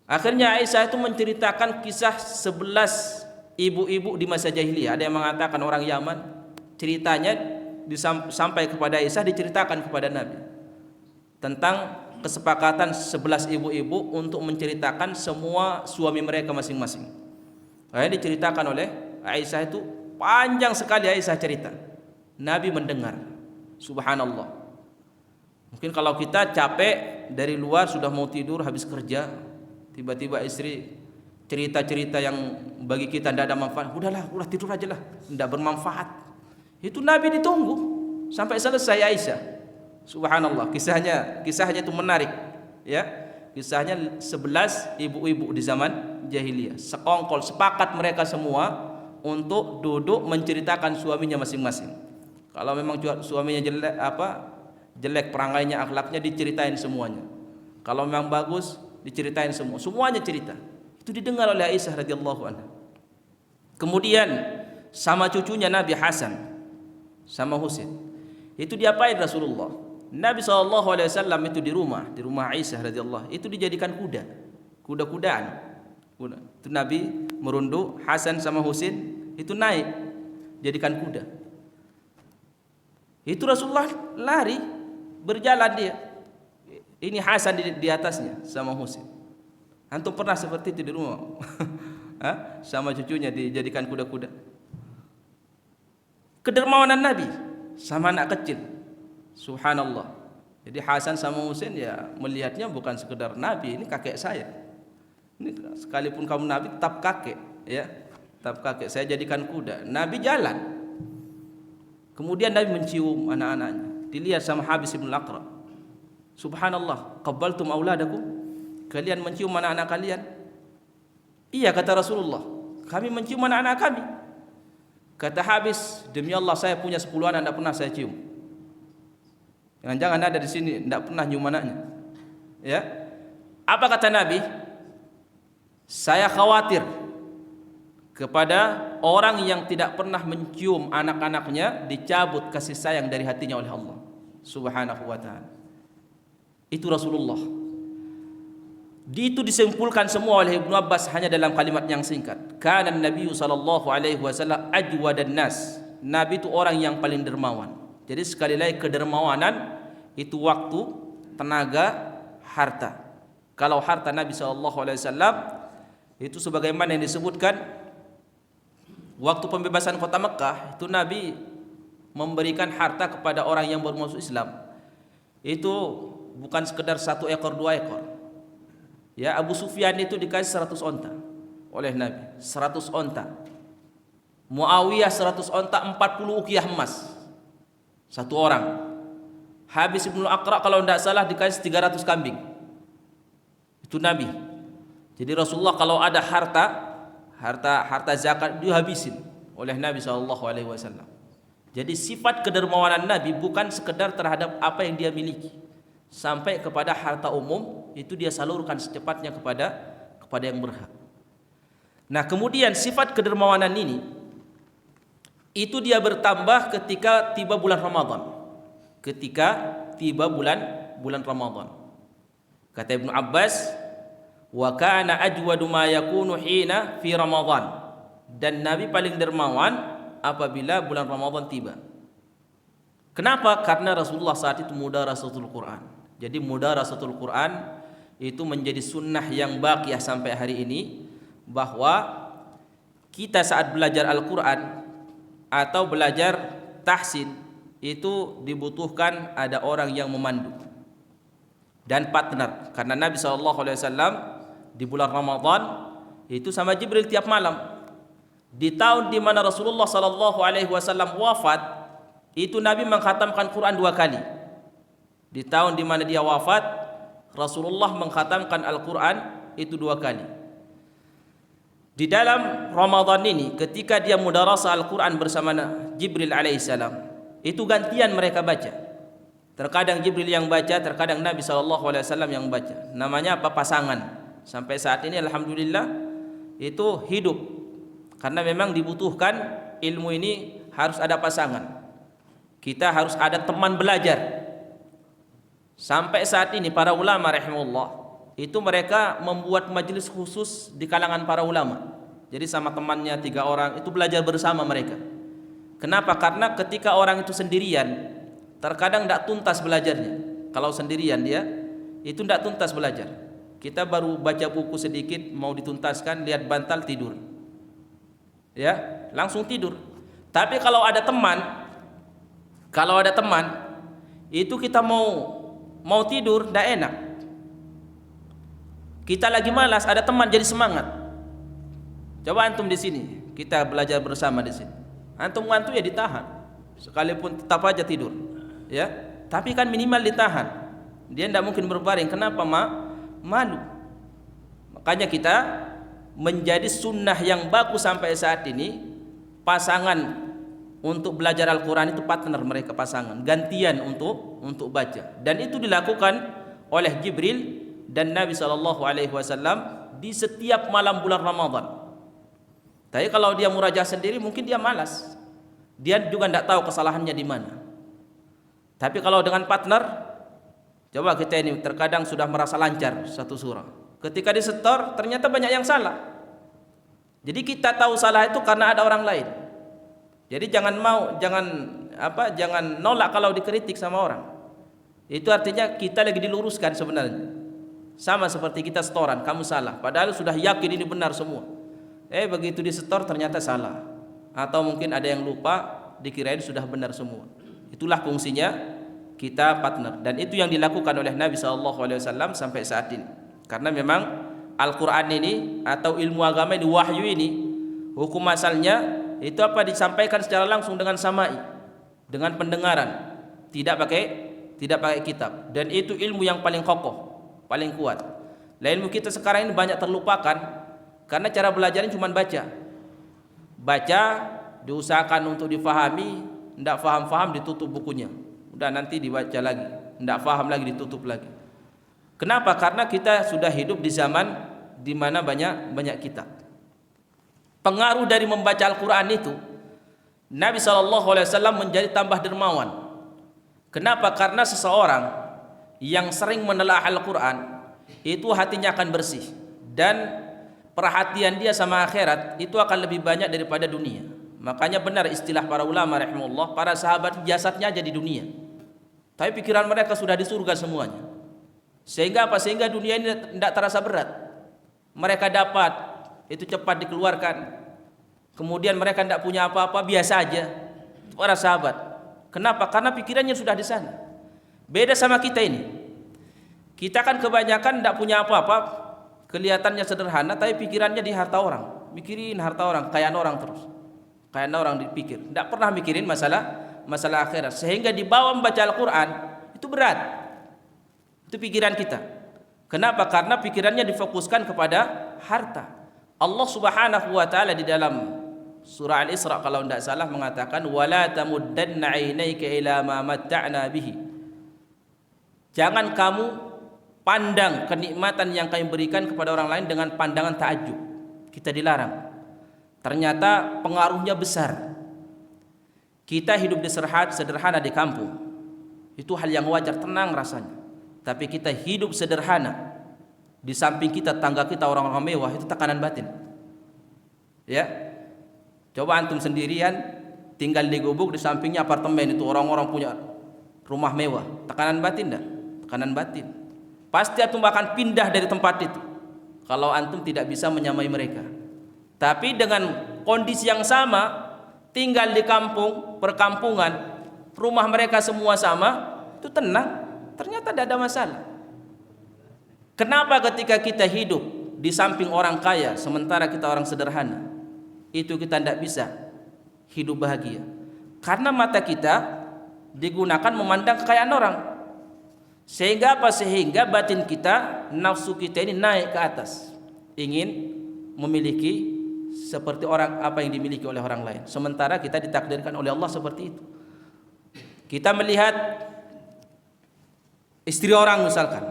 Speaker 1: Akhirnya Aisyah itu menceritakan kisah 11 ibu-ibu di masa jahiliyah. Ada yang mengatakan orang Yaman. Ceritanya sampai kepada Aisyah, diceritakan kepada Nabi tentang kesepakatan 11 ibu-ibu untuk menceritakan semua suami mereka masing-masing. Diceritakan oleh Aisyah, itu panjang sekali Aisyah cerita. Nabi mendengar. Subhanallah. Mungkin kalau kita capek dari luar, sudah mau tidur habis kerja, tiba-tiba istri cerita-cerita yang bagi kita tidak ada manfaat, udah tidur aja lah, tidak bermanfaat. Itu Nabi ditunggu sampai selesai Aisyah. Subhanallah, kisahnya itu menarik, ya. Kisahnya 11 ibu-ibu di zaman jahiliyah, sekongkol, sepakat mereka semua untuk duduk menceritakan suaminya masing-masing. Kalau memang suaminya jelek perangainya, akhlaknya, diceritain semuanya. Kalau memang bagus, diceritain semuanya cerita. Itu didengar oleh Aisyah radhiyallahu anha. Kemudian sama cucunya Nabi Hasan sama Husain, itu diapain Rasulullah? Nabi SAW itu di rumah Aisyah radhiyallahu, itu dijadikan kuda-kudaan. Itu Nabi merunduk, Hasan sama Husain itu naik, jadikan kuda. Itu Rasulullah lari, berjalan dia. Ini Hasan di atasnya sama Husain. Antum pernah seperti itu di rumah? Sama cucunya dijadikan kuda-kuda. Kedermawanan Nabi sama anak kecil, subhanallah. Jadi Hasan sama Husain ya melihatnya bukan sekedar Nabi, ini kakek saya. Ini sekalipun kamu Nabi tetap kakek, ya, tetap kakek. Saya jadikan kuda. Nabi jalan. Kemudian Nabi mencium anak-anaknya. Dilihat sama Habis bin Al-Aqra. Subhanallah, qabbaltum auladakum? Kalian mencium anak-anak kalian? Iya, kata Rasulullah, kami mencium anak-anak kami. Kata Habis, demi Allah saya punya 10 anak, tidak pernah saya cium. Jangan-jangan ada di sini tidak pernah nyium anaknya. Ya. Apa kata Nabi? Saya khawatir kepada orang yang tidak pernah mencium anak-anaknya, dicabut kasih sayang dari hatinya oleh Allah Subhanahu wa ta'ala. Itu Rasulullah. Itu disimpulkan semua oleh Ibnu Abbas hanya dalam kalimat yang singkat. Kana Nabi sallallahu alaihi wasallam ajwadan nas. Nabi itu orang yang paling dermawan. Jadi sekali lagi kedermawanan itu waktu tenaga, harta. Kalau harta Nabi SAW itu sebagaimana yang disebutkan waktu pembebasan kota Mekah, itu Nabi memberikan harta kepada orang yang baru masuk Islam. Itu bukan sekedar 1 ekor 2 ekor. Ya, Abu Sufyan itu dikasih 100 onta oleh Nabi, 100 onta. Muawiyah 100 onta, 40 uqiyah emas. Satu orang. Habis Ibnu Aqra kalau tidak salah dikasih 300 kambing. Itu Nabi. Jadi Rasulullah kalau ada harta zakat dihabisin oleh Nabi SAW. Jadi sifat kedermawanan Nabi bukan sekedar terhadap apa yang dia miliki, sampai kepada harta umum itu dia salurkan secepatnya kepada yang berhak. Nah, kemudian sifat kedermawanan ini itu dia bertambah ketika tiba bulan Ramadan. Ketika tiba bulan Ramadan. Kata Ibnu Abbas, wa kana ajwadu ma yakunu hina fi Ramadan. Dan Nabi paling dermawan apabila bulan Ramadan tiba. Kenapa? Karena Rasulullah saat itu mudarasatul Quran. Jadi mudarasatul Quran itu menjadi sunnah yang baqiyah sampai hari ini, bahwa kita saat belajar Al-Quran atau belajar tahsin itu dibutuhkan ada orang yang memandu dan partner. Karena Nabi SAW di bulan Ramadan itu sama Jibril tiap malam. Di tahun di mana Rasulullah SAW wafat, itu Nabi mengkhatamkan Quran 2 kali. Di tahun di mana dia wafat, Rasulullah mengkhatamkan Al-Quran itu 2 kali. Di dalam Ramadan ini, ketika dia mudarasah Al-Quran bersama Jibril alaihissalam, itu gantian mereka baca. Terkadang Jibril yang baca, terkadang Nabi SAW yang baca. Namanya apa? Pasangan. Sampai saat ini alhamdulillah itu hidup, karena memang dibutuhkan ilmu ini harus ada pasangan. Kita harus ada teman belajar. Sampai saat ini para ulama rahimahullah itu mereka membuat majelis khusus di kalangan para ulama. Jadi sama temannya 3 orang itu belajar bersama mereka. Kenapa? Karena ketika orang itu sendirian, terkadang tidak tuntas belajarnya. Kalau sendirian dia itu tidak tuntas belajar. Kita baru baca buku sedikit mau dituntaskan, lihat bantal tidur. Ya, langsung tidur. Tapi kalau ada teman itu kita mau tidur tidak enak. Kita lagi malas, ada teman jadi semangat. Coba antum di sini, kita belajar bersama di sini. Antum ngantuk ya ditahan, sekalipun tetap aja tidur, ya. Tapi kan minimal ditahan. Dia tidak mungkin berbaring. Kenapa? Malu. Makanya kita menjadi sunnah yang bagus sampai saat ini, pasangan untuk belajar Al-Quran itu partner mereka, pasangan gantian untuk baca. Dan itu dilakukan oleh Jibril dan Nabi SAW di setiap malam bulan Ramadan. Tapi kalau dia murajaah sendiri mungkin dia malas, dia juga tidak tahu kesalahannya di mana. Tapi kalau dengan partner, coba kita ini terkadang sudah merasa lancar satu surah, ketika disetor ternyata banyak yang salah. Jadi kita tahu salah itu karena ada orang lain. Jadi jangan nolak kalau dikritik sama orang. Itu artinya kita lagi diluruskan sebenarnya. Sama seperti kita setoran, kamu salah, padahal sudah yakin ini benar semua. Begitu disetor ternyata salah. Atau mungkin ada yang lupa, dikirain sudah benar semua. Itulah fungsinya kita partner. Dan itu yang dilakukan oleh Nabi SAW sampai saat ini. Karena memang Al-Quran ini atau ilmu agama ini, wahyu ini, hukum asalnya itu apa? Disampaikan secara langsung dengan samai, dengan pendengaran, tidak pakai kitab. Dan itu ilmu yang paling kokoh, paling kuat. Ilmu kita sekarang ini banyak terlupakan karena cara belajarnya cuma baca, diusahakan untuk difahami, tidak faham ditutup bukunya, udah nanti dibaca lagi, tidak faham lagi ditutup lagi. Kenapa? Karena kita sudah hidup di zaman di mana banyak kitab. Pengaruh dari membaca Al-Quran itu, Nabi SAW menjadi tambah dermawan. Kenapa? Karena seseorang yang sering menelaah Al-Quran itu hatinya akan bersih, dan perhatian dia sama akhirat itu akan lebih banyak daripada dunia. Makanya benar istilah para ulama rahimahullah, para sahabat jasadnya aja di dunia, tapi pikiran mereka sudah di surga semuanya. Sehingga apa? Sehingga dunia ini tidak terasa berat. Mereka dapat, itu cepat dikeluarkan. Kemudian mereka tidak punya apa-apa, biasa aja. Para sahabat. Kenapa? Karena pikirannya sudah di sana. Beda sama kita ini. Kita kan kebanyakan tidak punya apa-apa, kelihatannya sederhana, tapi pikirannya di harta orang. Mikirin harta orang, kekayaan orang terus. Kekayaan orang dipikir. Tidak pernah mikirin masalah akhirat. Sehingga dibawa membaca Al-Quran, itu berat. Itu pikiran kita. Kenapa? Karena pikirannya difokuskan kepada harta. Allah Subhanahu wa taala di dalam surah Al-Isra kalau tidak salah mengatakan wala tamuddanna 'ainaika ila ma matta'na bihi. Jangan kamu pandang kenikmatan yang kami berikan kepada orang lain dengan pandangan ta'ajub. Kita dilarang. Ternyata pengaruhnya besar. Kita hidup di sederhana di kampung. Itu hal yang wajar, tenang rasanya. Tapi kita hidup sederhana, di samping kita, tangga kita orang-orang mewah, itu tekanan batin. Ya, coba antum sendirian tinggal di gubuk, di sampingnya apartemen, itu orang-orang punya rumah mewah, tekanan batin enggak? Tekanan batin. Pasti antum akan pindah dari tempat itu kalau antum tidak bisa menyamai mereka. Tapi dengan kondisi yang sama, tinggal di kampung, perkampungan, rumah mereka semua sama, itu tenang. Ternyata tidak ada masalah. Kenapa ketika kita hidup di samping orang kaya sementara kita orang sederhana, itu kita tidak bisa hidup bahagia? Karena mata kita digunakan memandang kekayaan orang. Sehingga apa? Sehingga batin kita, nafsu kita ini naik ke atas, ingin memiliki seperti orang apa yang dimiliki oleh orang lain. Sementara kita ditakdirkan oleh Allah seperti itu. Kita melihat istri orang misalkan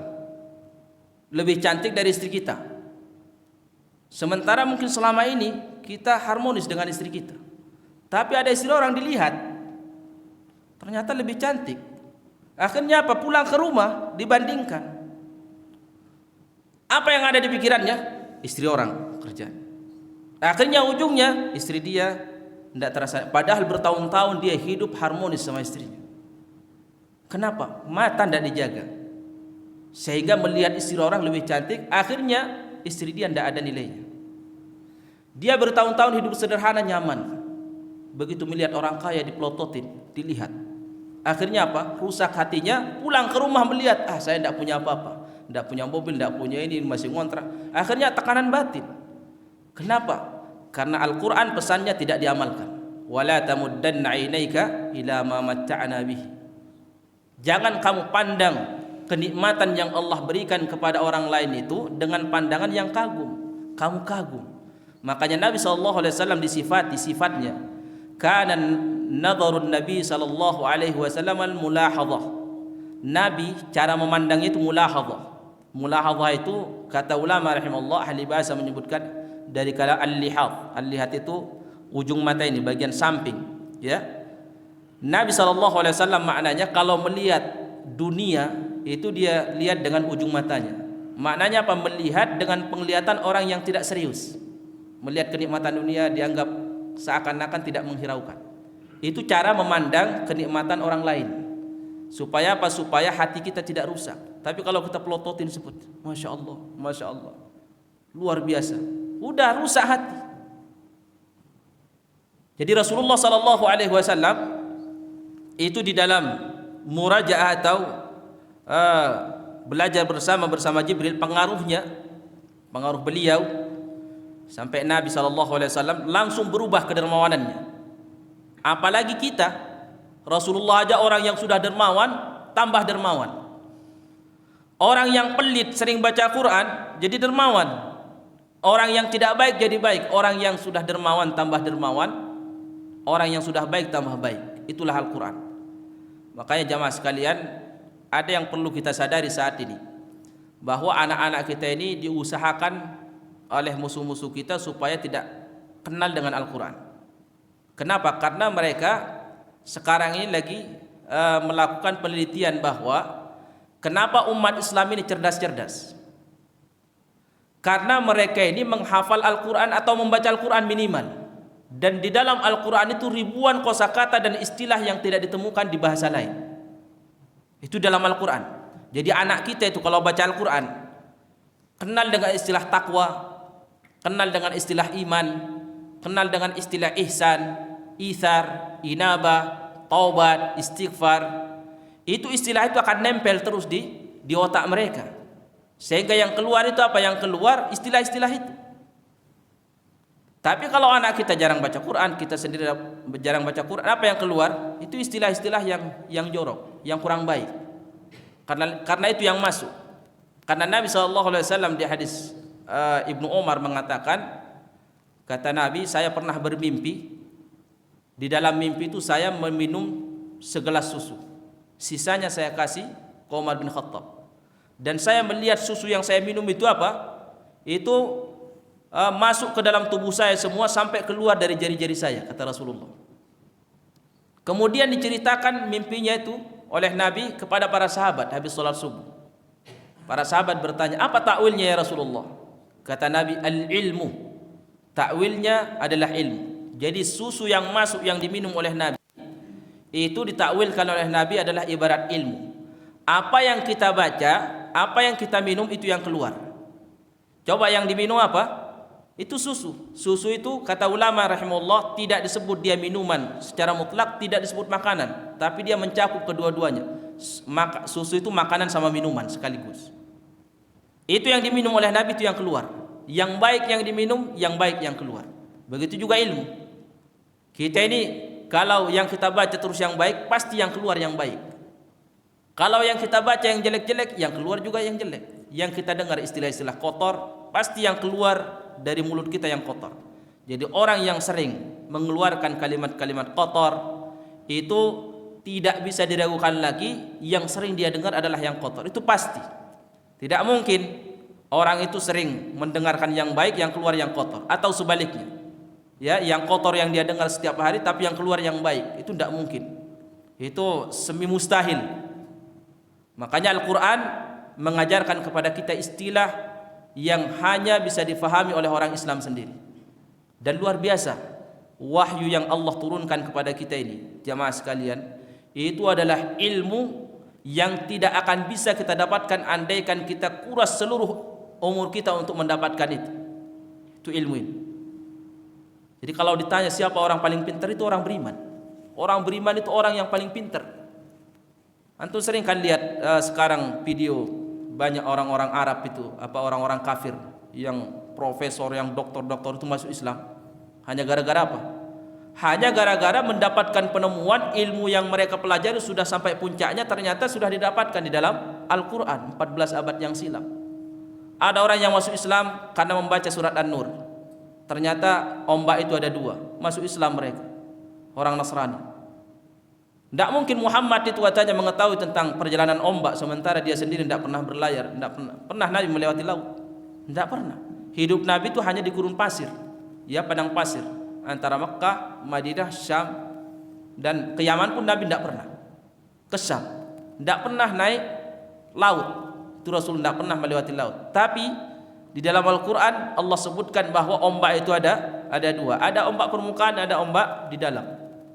Speaker 1: lebih cantik dari istri kita, sementara mungkin selama ini kita harmonis dengan istri kita, tapi ada istri orang dilihat ternyata lebih cantik. Akhirnya apa? Pulang ke rumah dibandingkan. Apa yang ada di pikirannya? Istri orang kerjaan. Akhirnya ujungnya istri dia tidak terasa, padahal bertahun-tahun dia hidup harmonis sama istrinya. Kenapa? Mata tidak dijaga, sehingga melihat istri orang lebih cantik, akhirnya istri dia tidak ada nilainya. Dia bertahun-tahun hidup sederhana nyaman, begitu melihat orang kaya dipelototin, dilihat, akhirnya apa? Rusak hatinya, pulang ke rumah melihat, saya tidak punya apa-apa, tidak punya mobil, tidak punya ini, masih ngontrak. Akhirnya tekanan batin. Kenapa? Karena Al-Quran pesannya tidak diamalkan. Wala tamuddanna 'ainaika ila ma matta'na bihi. Jangan kamu pandang kenikmatan yang Allah berikan kepada orang lain itu dengan pandangan yang kagum. Kamu kagum. Makanya Nabi SAW disifati sifatnya. Kana nadharun Nabi SAW mulahadhah. Nabi cara memandangnya itu mulahadhah. Mulahadhah itu kata ulama rahimahullah ahli bahasa menyebutkan dari kata al-lihad. Al-lihad itu ujung mata ini, bagian samping, ya. Nabi SAW maknanya kalau melihat dunia itu dia lihat dengan ujung matanya. Maknanya apa? Melihat dengan penglihatan orang yang tidak serius. Melihat kenikmatan dunia dianggap seakan-akan tidak menghiraukan. Itu cara memandang kenikmatan orang lain. Supaya apa? Supaya hati kita tidak rusak. Tapi kalau kita pelototin sebut, Masya Allah, Masya Allah, luar biasa, udah rusak hati. Jadi Rasulullah SAW itu di dalam murajaah atau belajar bersama Jibril, pengaruh beliau sampai Nabi SAW langsung berubah kedermawanannya. Apalagi kita, Rasulullah aja orang yang sudah dermawan tambah dermawan. Orang yang pelit sering baca Quran jadi dermawan. Orang yang tidak baik jadi baik. Orang yang sudah dermawan tambah dermawan. Orang yang sudah baik tambah baik. Itulah Al-Quran. Makanya jamaah sekalian, ada yang perlu kita sadari saat ini, bahwa anak-anak kita ini diusahakan oleh musuh-musuh kita supaya tidak kenal dengan Al-Quran. Kenapa? Karena mereka sekarang ini lagi melakukan penelitian bahwa kenapa umat Islam ini cerdas-cerdas. Karena mereka ini menghafal Al-Quran atau membaca Al-Quran minimal. Dan di dalam Al-Quran itu ribuan kosakata dan istilah yang tidak ditemukan di bahasa lain. Itu dalam Al-Quran. Jadi anak kita itu kalau baca Al-Quran, kenal dengan istilah takwa, kenal dengan istilah iman, kenal dengan istilah ihsan, ithar, inabah, taubat, istighfar. Itu istilah itu akan nempel terus di otak mereka. Sehingga yang keluar itu apa? Yang keluar istilah-istilah itu. Tapi kalau anak kita jarang baca Quran, kita sendiri jarang baca Quran, apa yang keluar? Itu istilah-istilah yang jorok, yang kurang baik. Karena itu yang masuk. Karena Nabi SAW di hadis Ibnu Umar mengatakan, kata Nabi, saya pernah bermimpi. Di dalam mimpi itu saya meminum segelas susu. Sisanya saya kasih ke Umar bin Khattab. Dan saya melihat susu yang saya minum itu apa? Itu masuk ke dalam tubuh saya semua sampai keluar dari jari-jari saya, kata Rasulullah. Kemudian diceritakan mimpinya itu oleh Nabi kepada para sahabat habis sholat subuh. Para sahabat bertanya, apa takwilnya ya Rasulullah? Kata Nabi, al-ilmu. Takwilnya adalah ilmu. Jadi susu yang masuk yang diminum oleh Nabi itu ditakwilkan oleh Nabi adalah ibarat ilmu. Apa yang kita baca, apa yang kita minum itu yang keluar. Coba yang diminum apa? Itu susu. Susu itu kata ulama rahimahullah tidak disebut dia minuman secara mutlak, tidak disebut makanan, tapi dia mencakup kedua-duanya. Susu itu makanan sama minuman sekaligus. Itu yang diminum oleh Nabi itu yang keluar. Yang baik yang diminum, yang baik yang keluar. Begitu juga ilmu. Kita ini kalau yang kita baca terus yang baik, pasti yang keluar yang baik. Kalau yang kita baca yang jelek-jelek, yang keluar juga yang jelek. Yang kita dengar istilah-istilah kotor, pasti yang keluar dari mulut kita yang kotor. Jadi orang yang sering mengeluarkan kalimat-kalimat kotor itu tidak bisa diragukan lagi, yang sering dia dengar adalah yang kotor. Itu pasti. Tidak mungkin orang itu sering mendengarkan yang baik, yang keluar yang kotor, atau sebaliknya. Ya, yang kotor yang dia dengar setiap hari tapi yang keluar yang baik, itu tidak mungkin. Itu semi mustahil. Makanya Al-Quran mengajarkan kepada kita istilah yang hanya bisa difahami oleh orang Islam sendiri. Dan luar biasa, wahyu yang Allah turunkan kepada kita ini, jamaah sekalian, itu adalah ilmu yang tidak akan bisa kita dapatkan andaikan kita kuras seluruh umur kita untuk mendapatkan itu. Itu ilmu ini. Jadi kalau ditanya siapa orang paling pintar, itu orang beriman. Orang beriman itu orang yang paling pintar. Antum sering kan lihat sekarang video banyak orang-orang Arab itu, orang-orang kafir yang profesor, yang doktor-doktor itu masuk Islam. Hanya gara-gara apa? Hanya gara-gara mendapatkan penemuan ilmu yang mereka pelajari sudah sampai puncaknya, ternyata sudah didapatkan di dalam Al-Quran 14 abad yang silam. Ada orang yang masuk Islam karena membaca surat An-Nur. Ternyata ombak itu ada dua, masuk Islam mereka, orang Nasrani. Tidak mungkin Muhammad itu katanya mengetahui tentang perjalanan ombak, sementara dia sendiri tidak pernah berlayar, tidak pernah Nabi melewati laut, tidak pernah. Hidup Nabi itu hanya di gurun pasir, ya, padang pasir antara Mekah, Madinah, Syam, dan ke Yaman pun Nabi tidak pernah ke Syam, tidak pernah naik laut. Itu Rasul tidak pernah melewati laut. Tapi di dalam Al-Quran Allah sebutkan bahwa ombak itu ada dua. Ada ombak permukaan, ada ombak di dalam.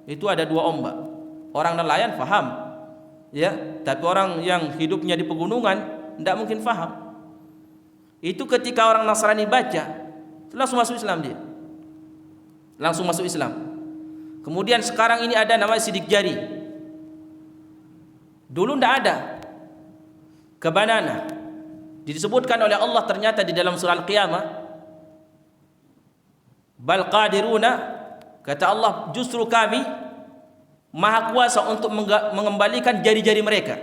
Speaker 1: Itu ada dua ombak. Orang nelayan faham, ya. Tapi orang yang hidupnya di pegunungan tidak mungkin faham. Itu ketika orang Nasrani baca, langsung masuk Islam dia. Langsung masuk Islam. Kemudian sekarang ini ada namanya sidik jari. Dulu tidak ada. Kebanana. Disebutkan oleh Allah ternyata di dalam surah Al-Qiyamah, bal qadiruna, kata Allah, justru kami maha kuasa untuk mengembalikan jari-jari mereka.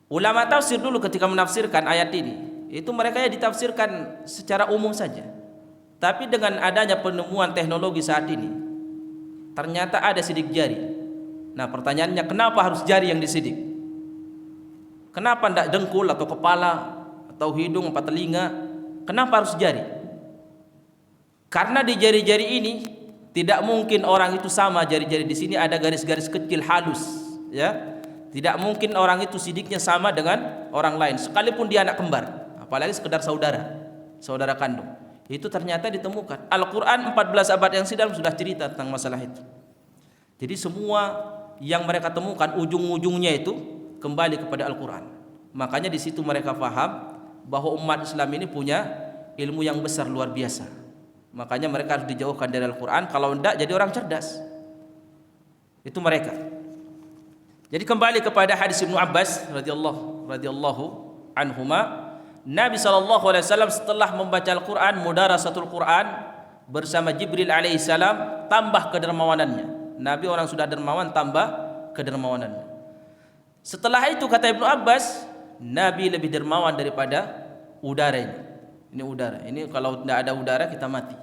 Speaker 1: Ulama tafsir dulu ketika menafsirkan ayat ini, itu mereka ya ditafsirkan secara umum saja. Tapi dengan adanya penemuan teknologi saat ini, ternyata ada sidik jari. Nah, pertanyaannya, kenapa harus jari yang disidik? Kenapa tidak dengkul atau kepala atau hidung atau telinga? Kenapa harus jari? Karena di jari-jari ini tidak mungkin orang itu sama. Jari-jari di sini ada garis-garis kecil halus, ya. Tidak mungkin orang itu sidiknya sama dengan orang lain, sekalipun dia anak kembar, apalagi sekedar saudara kandung. Itu ternyata ditemukan. Al-Quran 14 abad yang silam sudah cerita tentang masalah itu. Jadi semua yang mereka temukan ujung-ujungnya itu kembali kepada Al-Quran. Makanya di situ mereka faham bahwa umat Islam ini punya ilmu yang besar luar biasa. Makanya mereka harus dijauhkan dari Al-Quran. Kalau tidak jadi orang cerdas. Itu mereka. Jadi kembali kepada hadis Ibnu Abbas radhiyallahu anhuma, Nabi SAW setelah membaca Al-Quran, mudarasatul Quran bersama Jibril alaihissalam, tambah kedermawanannya. Nabi orang sudah dermawan, tambah kedermawanannya. Setelah itu kata Ibnu Abbas, Nabi lebih dermawan daripada udara ini. Ini udara. Ini kalau tidak ada udara kita mati.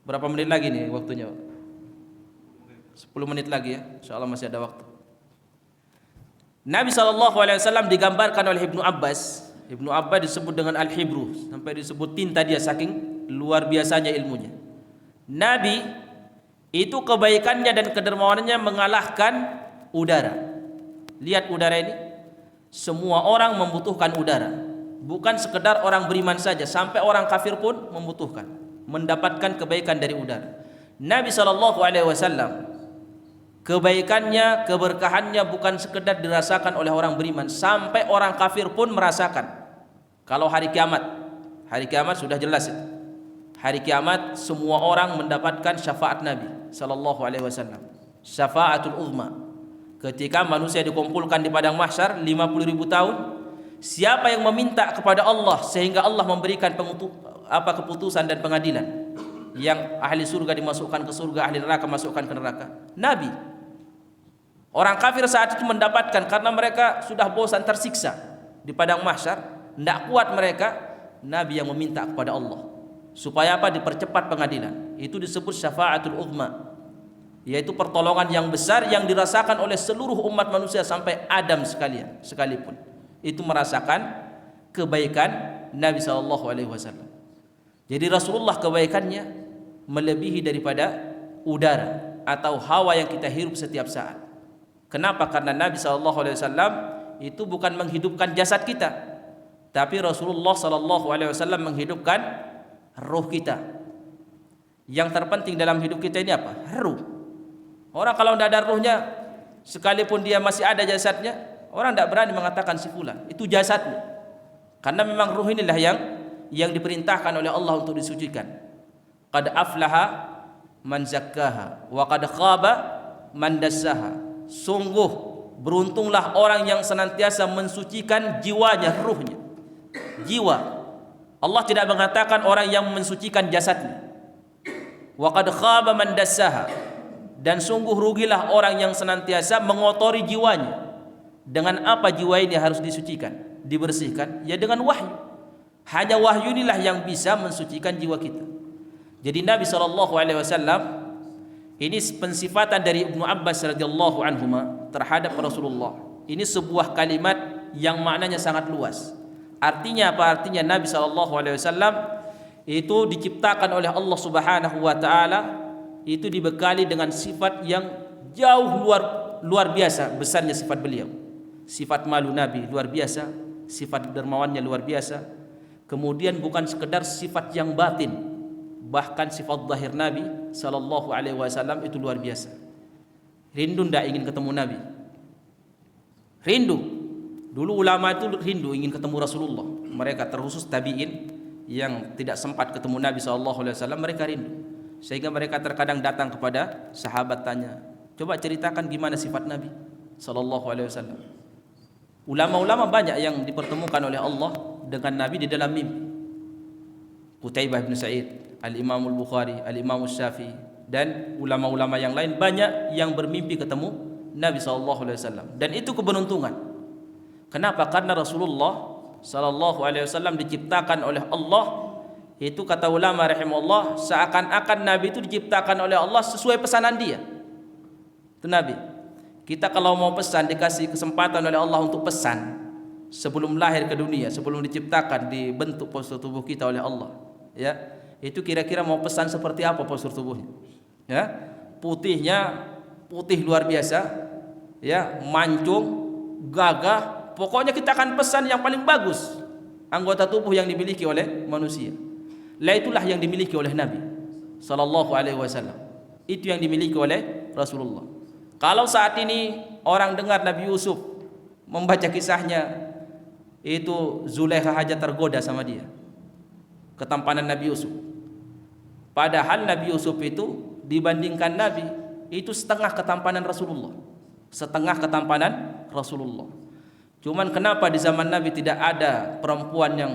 Speaker 1: Berapa menit lagi nih waktunya? 10 menit lagi ya. Insyaallah masih ada waktu. Nabi SAW digambarkan oleh Ibnu Abbas. Ibnu Abbas disebut dengan Al-Hibru, sampai disebut tinta dia saking luar biasanya ilmunya. Nabi itu kebaikannya dan kedermawanannya mengalahkan udara. Lihat udara ini. Semua orang membutuhkan udara. Bukan sekedar orang beriman saja, sampai orang kafir pun membutuhkan, mendapatkan kebaikan dari udara. Nabi SAW kebaikannya, keberkahannya bukan sekedar dirasakan oleh orang beriman, sampai orang kafir pun merasakan. Kalau hari kiamat sudah jelas itu. Hari kiamat semua orang mendapatkan syafaat Nabi SAW. Syafaatul uzma. Ketika manusia dikumpulkan di padang mahsyar 50.000 tahun, siapa yang meminta kepada Allah sehingga Allah memberikan keputusan dan pengadilan, yang ahli surga dimasukkan ke surga, ahli neraka masukkan ke neraka? Nabi. Orang kafir saat itu mendapatkan, karena mereka sudah bosan tersiksa di padang mahsyar, tidak kuat mereka. Nabi yang meminta kepada Allah supaya apa? Dipercepat pengadilan. Itu disebut syafaatul uzma, yaitu pertolongan yang besar yang dirasakan oleh seluruh umat manusia sampai Adam sekalipun. Itu merasakan kebaikan Nabi SAW. Jadi Rasulullah kebaikannya melebihi daripada udara atau hawa yang kita hirup setiap saat. Kenapa? Karena Nabi SAW itu bukan menghidupkan jasad kita, tapi Rasulullah SAW menghidupkan ruh kita. Yang terpenting dalam hidup kita ini apa? Ruh. Orang kalau tidak ada ruhnya, sekalipun dia masih ada jasadnya, orang tidak berani mengatakan si fulan itu jasadnya. Karena memang ruh inilah yang diperintahkan oleh Allah untuk disucikan. Qad aflaha man zakkaha wa qad khaba man dassaha. Sungguh beruntunglah orang yang senantiasa mensucikan jiwanya, ruhnya. Jiwa. Allah tidak mengatakan orang yang mensucikan jasadnya. Wa qad khaba man dassaha. Dan sungguh rugilah orang yang senantiasa mengotori jiwanya. Dengan apa jiwa ini harus disucikan, dibersihkan? Ya dengan wahyu. Hanya wahyu inilah yang bisa mensucikan jiwa kita. Jadi Nabi SAW ini pensifatan dari Ibnu Abbas radhiyallahu anhuma terhadap Rasulullah. Ini sebuah kalimat yang maknanya sangat luas. Artinya apa? Artinya Nabi SAW itu diciptakan oleh Allah Subhanahu wa taala, itu dibekali dengan sifat yang jauh luar biasa besarnya sifat beliau. Sifat malu Nabi luar biasa, sifat dermawannya luar biasa. Kemudian bukan sekedar sifat yang batin, bahkan sifat zahir Nabi SAW itu luar biasa. Rindu tidak ingin ketemu Nabi? Rindu. Dulu ulama itu rindu ingin ketemu Rasulullah. Mereka terkhusus tabi'in yang tidak sempat ketemu Nabi SAW, mereka rindu. Sehingga mereka terkadang datang kepada sahabat, tanya, coba ceritakan gimana sifat Nabi SAW. Ulama-ulama banyak yang dipertemukan oleh Allah dengan Nabi di dalam mimpi. Qutaibah bin Sa'id, Al-Imam Al-Bukhari, Al-Imam Syafi'i, dan ulama-ulama yang lain banyak yang bermimpi ketemu Nabi SAW. Dan itu keberuntungan. Kenapa? Karena Rasulullah SAW diciptakan oleh Allah. Itu kata ulama rahimahullah, seakan-akan Nabi itu diciptakan oleh Allah sesuai pesanan dia. Itu Nabi. Kita kalau mau pesan, dikasih kesempatan oleh Allah untuk pesan sebelum lahir ke dunia, sebelum diciptakan, dibentuk postur tubuh kita oleh Allah, ya. Itu kira-kira mau pesan seperti apa postur tubuhnya? Ya. Putih luar biasa, ya, mancung, gagah. Pokoknya kita akan pesan yang paling bagus anggota tubuh yang dimiliki oleh manusia. Lah itulah yang dimiliki oleh Nabi SAW. Itu yang dimiliki oleh Rasulullah. Kalau saat ini orang dengar Nabi Yusuf membaca kisahnya, itu Zulaikha aja tergoda sama dia, ketampanan Nabi Yusuf. Padahal Nabi Yusuf itu dibandingkan Nabi itu setengah ketampanan Rasulullah, setengah ketampanan Rasulullah. Cuman kenapa di zaman Nabi tidak ada perempuan yang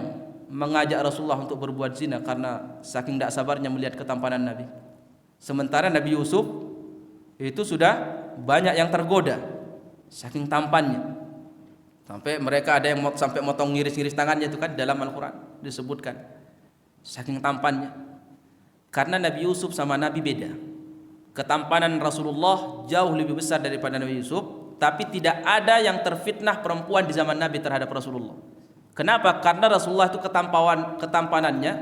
Speaker 1: mengajak Rasulullah untuk berbuat zina? Karena saking tidak sabarnya melihat ketampanan Nabi. Sementara Nabi Yusuf itu sudah banyak yang tergoda saking tampannya, sampai mereka ada yang sampai motong ngiris-ngiris tangannya, itu kan dalam Al-Quran disebutkan, saking tampannya. Karena Nabi Yusuf sama Nabi beda, ketampanan Rasulullah jauh lebih besar daripada Nabi Yusuf, tapi tidak ada yang terfitnah perempuan di zaman Nabi terhadap Rasulullah. Kenapa? Karena Rasulullah itu ketampanannya,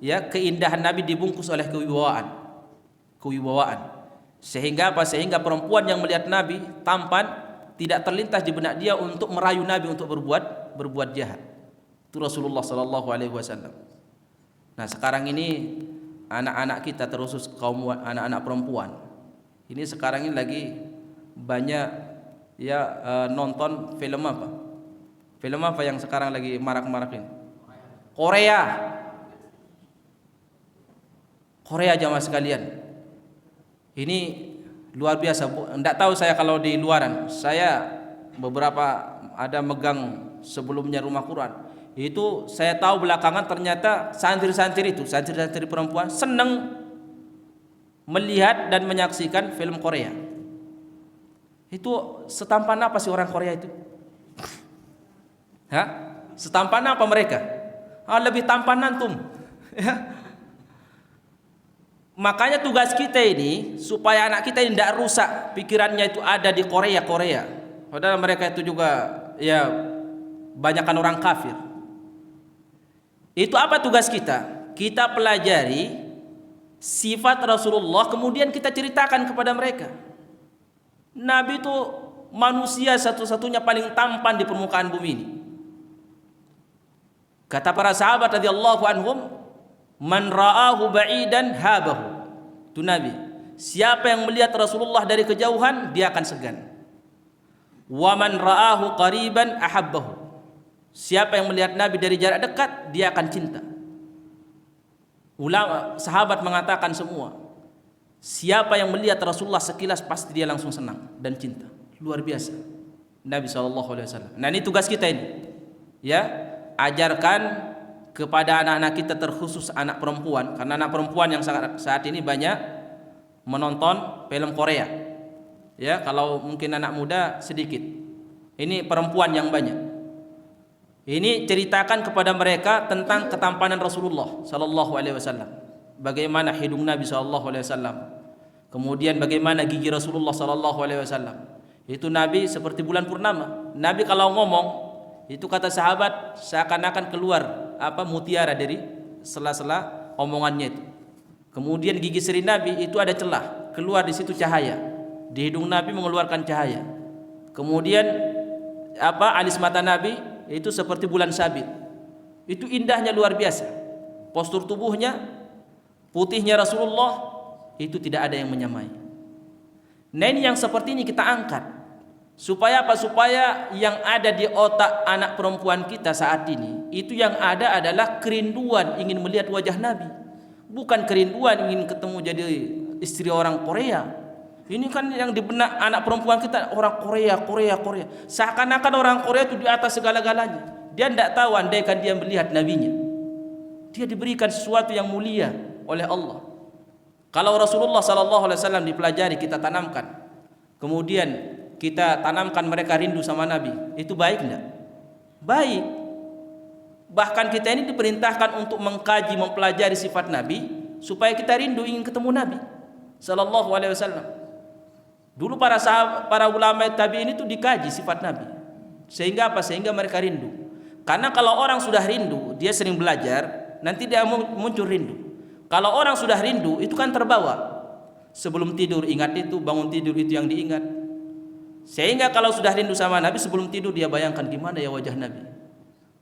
Speaker 1: ya, keindahan Nabi dibungkus oleh kewibawaan. Sehingga apa? Sehingga perempuan yang melihat Nabi tampan tidak terlintas di benak dia untuk merayu Nabi untuk berbuat jahat. Itu Rasulullah sallallahu alaihi wasallam. Nah, sekarang ini anak-anak kita, terkhusus kaum anak-anak perempuan, ini sekarang ini lagi banyak ya nonton film apa? Film apa yang sekarang lagi marak-marak ini? Korea jamaah sekalian. Ini luar biasa. Enggak tahu saya kalau di luaran. Saya beberapa ada megang sebelumnya rumah Quran. Itu saya tahu belakangan ternyata santri-santri perempuan senang melihat dan menyaksikan film Korea. Itu setampan apa sih orang Korea itu? Setampan apa mereka? Lebih tampan antum. Ya. Makanya tugas kita ini supaya anak kita ini tidak rusak pikirannya itu ada di Korea. Padahal mereka itu juga ya banyakkan orang kafir. Itu apa tugas kita? Kita pelajari sifat Rasulullah, kemudian kita ceritakan kepada mereka. Nabi itu manusia satu-satunya paling tampan di permukaan bumi ini. Kata para sahabat radhiyallahu anhum, man ra'ahu ba'idan habahu. Itu Nabi, siapa yang melihat Rasulullah dari kejauhan dia akan segan. Wa man ra'ahu qariban ahabbahu. Siapa yang melihat Nabi dari jarak dekat dia akan cinta. Ulama sahabat mengatakan semua, siapa yang melihat Rasulullah sekilas pasti dia langsung senang dan cinta. Luar biasa Nabi SAW. Nah, ini tugas kita ini, ya, ajarkan kepada anak-anak kita, terkhusus anak perempuan, karena anak perempuan yang saat ini banyak menonton film Korea. Ya, kalau mungkin anak muda sedikit. Ini perempuan yang banyak. Ini ceritakan kepada mereka tentang ketampanan Rasulullah sallallahu alaihi wasallam. Bagaimana hidung Nabi sallallahu alaihi wasallam. Kemudian bagaimana gigi Rasulullah sallallahu alaihi wasallam. Itu Nabi seperti bulan purnama. Nabi kalau ngomong, itu kata sahabat seakan-akan keluar mutiara dari sela-sela omongannya itu. Kemudian gigi seri Nabi itu ada celah, keluar di situ cahaya. Di hidung Nabi mengeluarkan cahaya. Kemudian alis mata Nabi itu seperti bulan sabit. Itu indahnya luar biasa. Postur tubuhnya, putihnya Rasulullah itu tidak ada yang menyamai. Nah, ini yang seperti ini kita angkat. Supaya apa? Supaya yang ada di otak anak perempuan kita saat ini, itu yang ada adalah kerinduan ingin melihat wajah Nabi. Bukan kerinduan ingin ketemu jadi istri orang Korea. Ini kan yang di benak anak perempuan kita, orang Korea. Seakan-akan orang Korea itu di atas segala-galanya. Dia tidak tahu andaikan dia melihat nabinya, dia diberikan sesuatu yang mulia oleh Allah. Kalau Rasulullah SAW dipelajari, kita tanamkan, kemudian kita tanamkan mereka rindu sama Nabi, itu baik enggak? Baik. Bahkan kita ini diperintahkan untuk mengkaji, mempelajari sifat Nabi supaya kita rindu ingin ketemu Nabi sallallahu alaihi wasallam. Dulu para ulama tabi'in itu dikaji sifat Nabi. Sehingga apa? Sehingga mereka rindu. Karena kalau orang sudah rindu, dia sering belajar, nanti dia muncul rindu. Kalau orang sudah rindu, itu kan terbawa. Sebelum tidur ingat itu, bangun tidur itu yang diingat. Sehingga kalau sudah rindu sama Nabi, sebelum tidur dia bayangkan gimana ya wajah Nabi.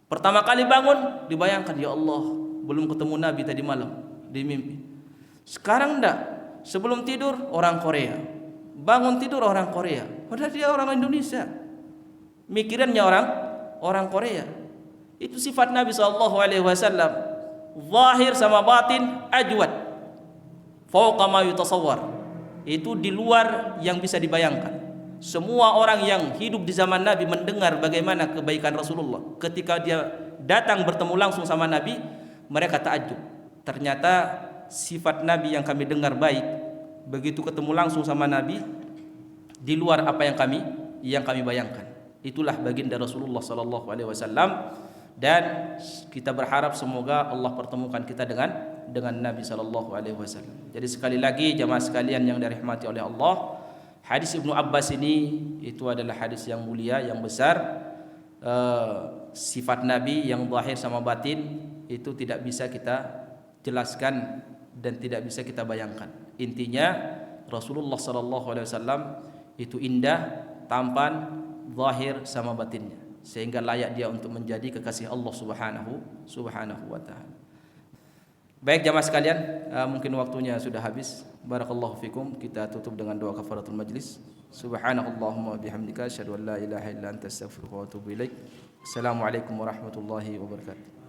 Speaker 1: Pertama kali bangun dibayangkan, ya Allah, belum ketemu Nabi tadi malam di mimpi. Sekarang enggak, sebelum tidur orang Korea. bangun tidur orang Korea, padahal dia orang Indonesia. Mikirannya orang Korea. Itu sifat Nabi sallallahu alaihi wasallam. Zahir sama batin ajwad. Fauqa ma yutasawwar. Itu di luar yang bisa dibayangkan. Semua orang yang hidup di zaman Nabi mendengar bagaimana kebaikan Rasulullah. Ketika dia datang bertemu langsung sama Nabi, mereka takjub. Ternyata sifat Nabi yang kami dengar baik, begitu ketemu langsung sama Nabi, di luar apa yang kami bayangkan. Itulah baginda Rasulullah sallallahu alaihi wasallam, dan kita berharap semoga Allah pertemukan kita dengan Nabi sallallahu alaihi wasallam. Jadi sekali lagi jamaah sekalian yang dirahmati oleh Allah, hadis Ibnu Abbas ini itu adalah hadis yang mulia, yang besar. Sifat Nabi yang zahir sama batin itu tidak bisa kita jelaskan dan tidak bisa kita bayangkan. Intinya Rasulullah sallallahu alaihi wasallam itu indah, tampan, zahir sama batinnya, sehingga layak dia untuk menjadi kekasih Allah subhanahu wa ta'ala. Baik jamaah sekalian, mungkin waktunya sudah habis. Barakallahu fikum. Kita tutup dengan doa kafaratul majlis. Subhanakallahumma bihamdika asyhadu an la ilaha illa anta astaghfiruka wa atubu ilaik. Assalamualaikum warahmatullahi wabarakatuh.